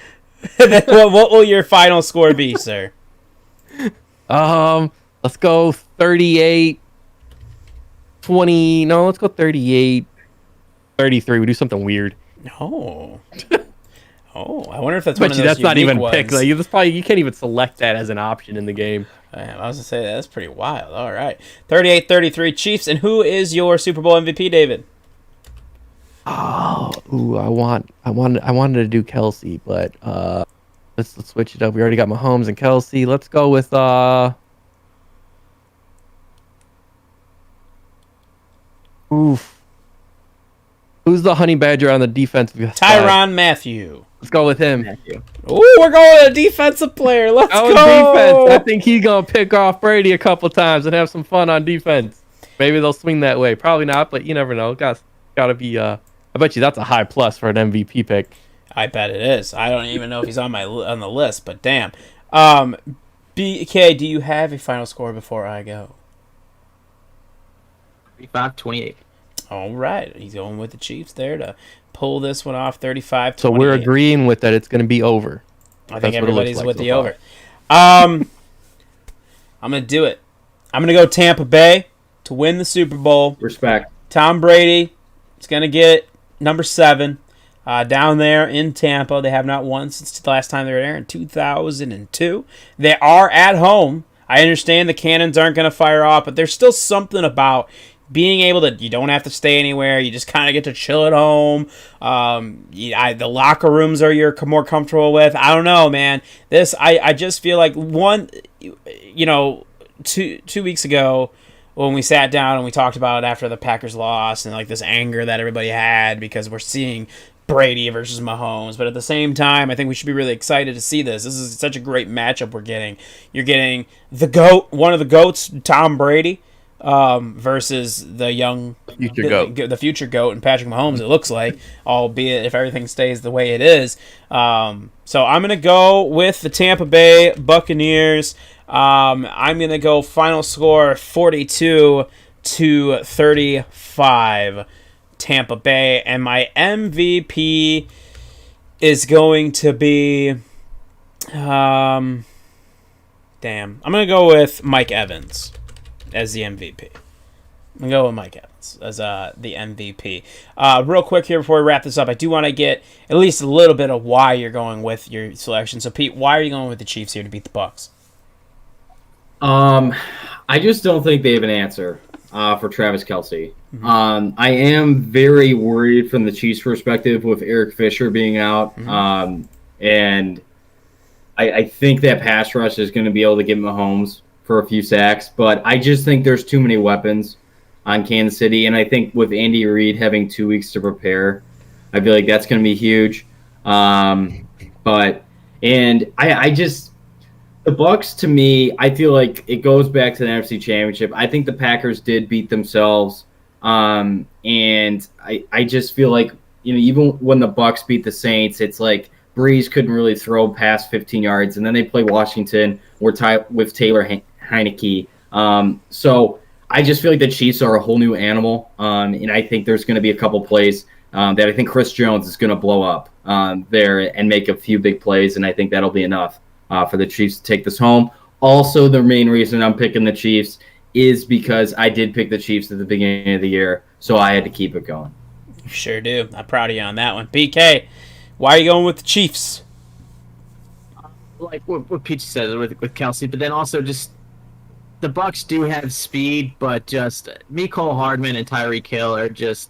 What will your final score be, sir? Let's go 38-20. No, let's go 38-33. We do something weird. No. I wonder if that's But one of those that's not even ones. picked. Like, you can't even select that as an option in the game. I was gonna say that's pretty wild. All right, 38-33 Chiefs. And who is your Super Bowl MVP, David? I wanted to do Kelce, but let's switch it up. We already got Mahomes and Kelce. Let's go with who's the honey badger on the defensive side? Tyrann Mathieu. Let's go with him. Ooh, we're going with a defensive player. Let's go. Defense. I think he's gonna pick off Brady a couple times and have some fun on defense. Maybe they'll swing that way. Probably not, but you never know. Gotta be. I bet you that's a high plus for an MVP pick. I bet it is. I don't even know if he's on the list, but damn. BK, do you have a final score before I go? 35-28. All right. He's going with the Chiefs there to pull this one off 35-28. So we're agreeing with that it's going to be over. I think That's what it looks everybody's like with so the far. over. I'm going to do it. I'm going to go Tampa Bay to win the Super Bowl. Respect. Tom Brady is going to get number 7 down there in Tampa. They have not won since the last time they were there in 2002. They are at home. I understand the cannons aren't going to fire off, but there's still something about being able to, you don't have to stay anywhere. You just kind of get to chill at home. The locker rooms are you're more comfortable with. I don't know, man. I just feel like two weeks ago when we sat down and we talked about it after the Packers lost and like this anger that everybody had because we're seeing Brady versus Mahomes. But at the same time, I think we should be really excited to see this. This is such a great matchup we're getting. You're getting the GOAT, one of the GOATs, Tom Brady, versus the young the future GOAT and Patrick Mahomes, it looks like, albeit if everything stays the way it is. So I'm going to go with the Tampa Bay Buccaneers. I'm going to go final score 42-35 Tampa Bay. And my MVP is going to be... I'm going to go with Mike Evans as the MVP. I'm going to go with Mike Evans as the MVP. Real quick here before we wrap this up, I do want to get at least a little bit of why you're going with your selection. So, Pete, why are you going with the Chiefs here to beat the Bucs? I just don't think they have an answer for Travis Kelce. Mm-hmm. I am very worried from the Chiefs' perspective with Eric Fisher being out. Mm-hmm. And I think that pass rush is going to be able to get Mahomes for a few sacks. But I just think there's too many weapons on Kansas City. And I think with Andy Reid having 2 weeks to prepare, I feel like that's going to be huge. The Bucs, to me, I feel like it goes back to the NFC Championship. I think the Packers did beat themselves, and I just feel like, even when the Bucs beat the Saints, it's like Breeze couldn't really throw past 15 yards, and then they play Washington with Taylor Heineke. So I just feel like the Chiefs are a whole new animal, and I think there's going to be a couple plays that I think Chris Jones is going to blow up there and make a few big plays, and I think that'll be enough for the Chiefs to take this home. Also, the main reason I'm picking the Chiefs is because I did pick the Chiefs at the beginning of the year, so I had to keep it going. You sure do. I'm proud of you on that one. BK, why are you going with the Chiefs? Like what Peach said with Kelce, but then also just the Bucs do have speed, but just Mecole Hardman and Tyreek Hill are just,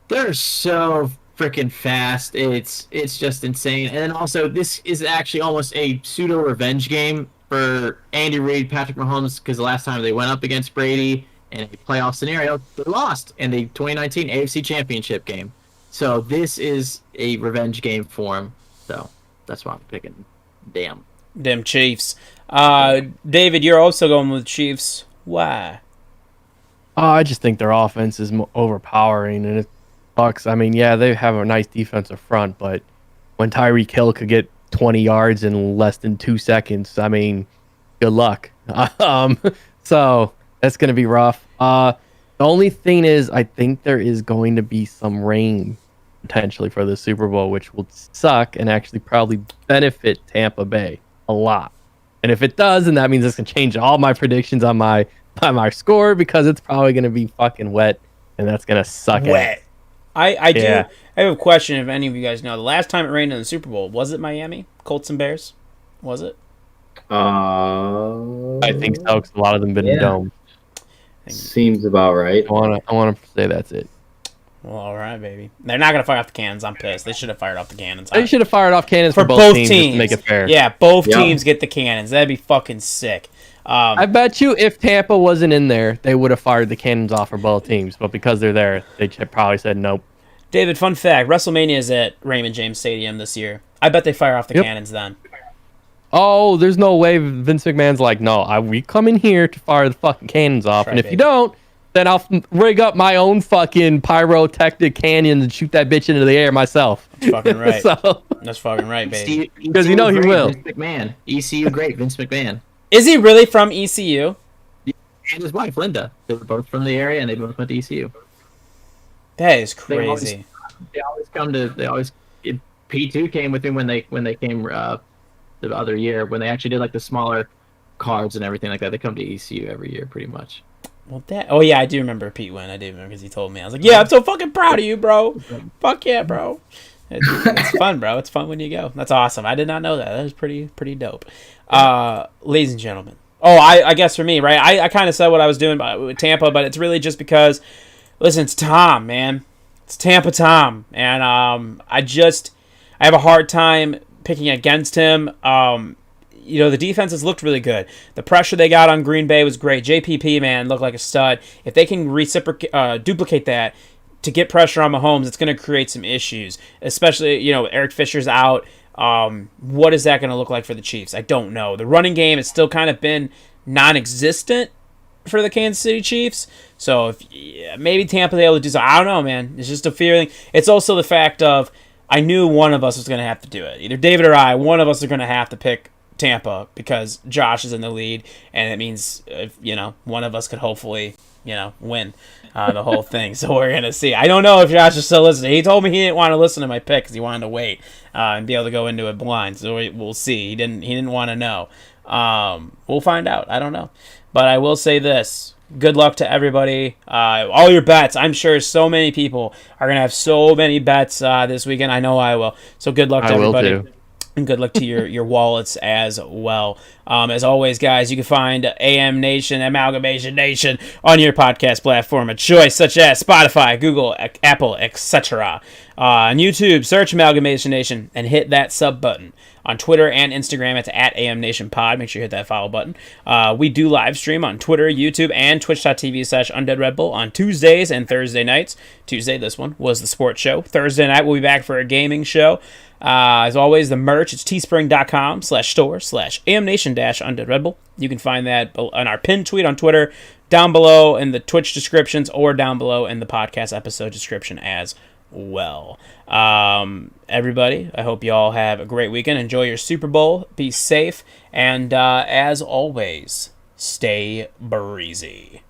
they're so freaking fast. It's just insane. And then also, this is actually almost a pseudo revenge game for Andy Reid, Patrick Mahomes, because the last time they went up against Brady in a playoff scenario, they lost in the 2019 AFC Championship game. So this is a revenge game for him. So that's why I'm picking them Chiefs. David, you're also going with Chiefs. Why? I just think their offense is overpowering, and Bucs, I mean, yeah, they have a nice defensive front, but when Tyreek Hill could get 20 yards in less than 2 seconds, I mean, good luck. So that's going to be rough. The only thing is, I think there is going to be some rain potentially for the Super Bowl, which will suck and actually probably benefit Tampa Bay a lot. And if it does, then that means it's going to change all my predictions on my score, because it's probably going to be fucking wet, and that's going to suck. Wet. I have a question, if any of you guys know. The last time it rained in the Super Bowl, was it Miami? Colts and Bears? Was it? I think so, because a lot of them been in dome. Seems about right. I want to say that's it. Well, all right, baby. They're not going to fire off the cannons. I'm pissed. They should have fired off the cannons. They should have fired off cannons for both teams just to make it fair. Yeah, both teams get the cannons. That'd be fucking sick. I bet you if Tampa wasn't in there, they would have fired the cannons off for both teams. But because they're there, they probably said nope. David, fun fact: WrestleMania is at Raymond James Stadium this year. I bet they fire off the cannons then. Oh, there's no way Vince McMahon's like, no, we come in here to fire the fucking cannons off, and if you don't, then I'll rig up my own fucking pyrotechnic canyon and shoot that bitch into the air myself. That's fucking right. That's fucking right, baby. Because you know he will. Vince McMahon, ECU great, Vince McMahon. Is he really from ECU? And his wife, Linda. They were both from the area, and they both went to ECU. That is They always, crazy. they always come to. They always. P2 came with me when they came the other year when they actually did like the smaller cards and everything like that. They come to ECU every year, pretty much. Well, oh yeah, I do remember Pete win. I do remember because he told me. I was like, yeah, I'm so fucking proud of you, bro. Fuck yeah, bro. It's fun, bro. It's fun when you go. That's awesome. I did not know that. That was pretty dope. Ladies and gentlemen. Oh, I guess for me, right? I kind of said what I was doing with Tampa, but it's really just because, listen, it's Tom, man. It's Tampa Tom, and I have a hard time picking against him. The defense has looked really good. The pressure they got on Green Bay was great. JPP, man, looked like a stud. If they can duplicate that to get pressure on Mahomes, it's going to create some issues. Especially, Eric Fisher's out. What is that going to look like for the Chiefs? I don't know. The running game has still kind of been non-existent for the Kansas City Chiefs. So maybe Tampa able to do something. I don't know, man. It's just a feeling. It's also the fact of I knew one of us was going to have to do it. Either David or I, one of us are going to have to pick Tampa because Josh is in the lead, and it means one of us could hopefully win the whole thing. So we're gonna see. I don't know if Josh is still listening. He told me he didn't want to listen to my pick because he wanted to wait and be able to go into it blind. So we'll see. He didn't want to know. We'll find out. I don't know, but I will say this. Good luck to everybody. All your bets. I'm sure so many people are going to have so many bets this weekend. I know I will. So good luck to everybody. Will too. And good luck to your wallets as well. As always, guys, you can find AM Nation, Amalgamation Nation on your podcast platform of choice, such as Spotify, Google, Apple, etc. On YouTube, search Amalgamation Nation and hit that sub button. On Twitter and Instagram, it's at AM Nation Pod. Make sure you hit that follow button. We do live stream on Twitter, YouTube, and twitch.tv/Undead Red Bull on Tuesdays and Thursday nights. Tuesday, this one, was the sports show. Thursday night, we'll be back for a gaming show. As always, the merch, it's teespring.com/store/amnation-Undead Red Bull. You can find that on our pinned tweet on Twitter, down below in the Twitch descriptions, or down below in the podcast episode description as well. Everybody, I hope you all have a great weekend. Enjoy your Super Bowl. Be safe. And as always, stay breezy.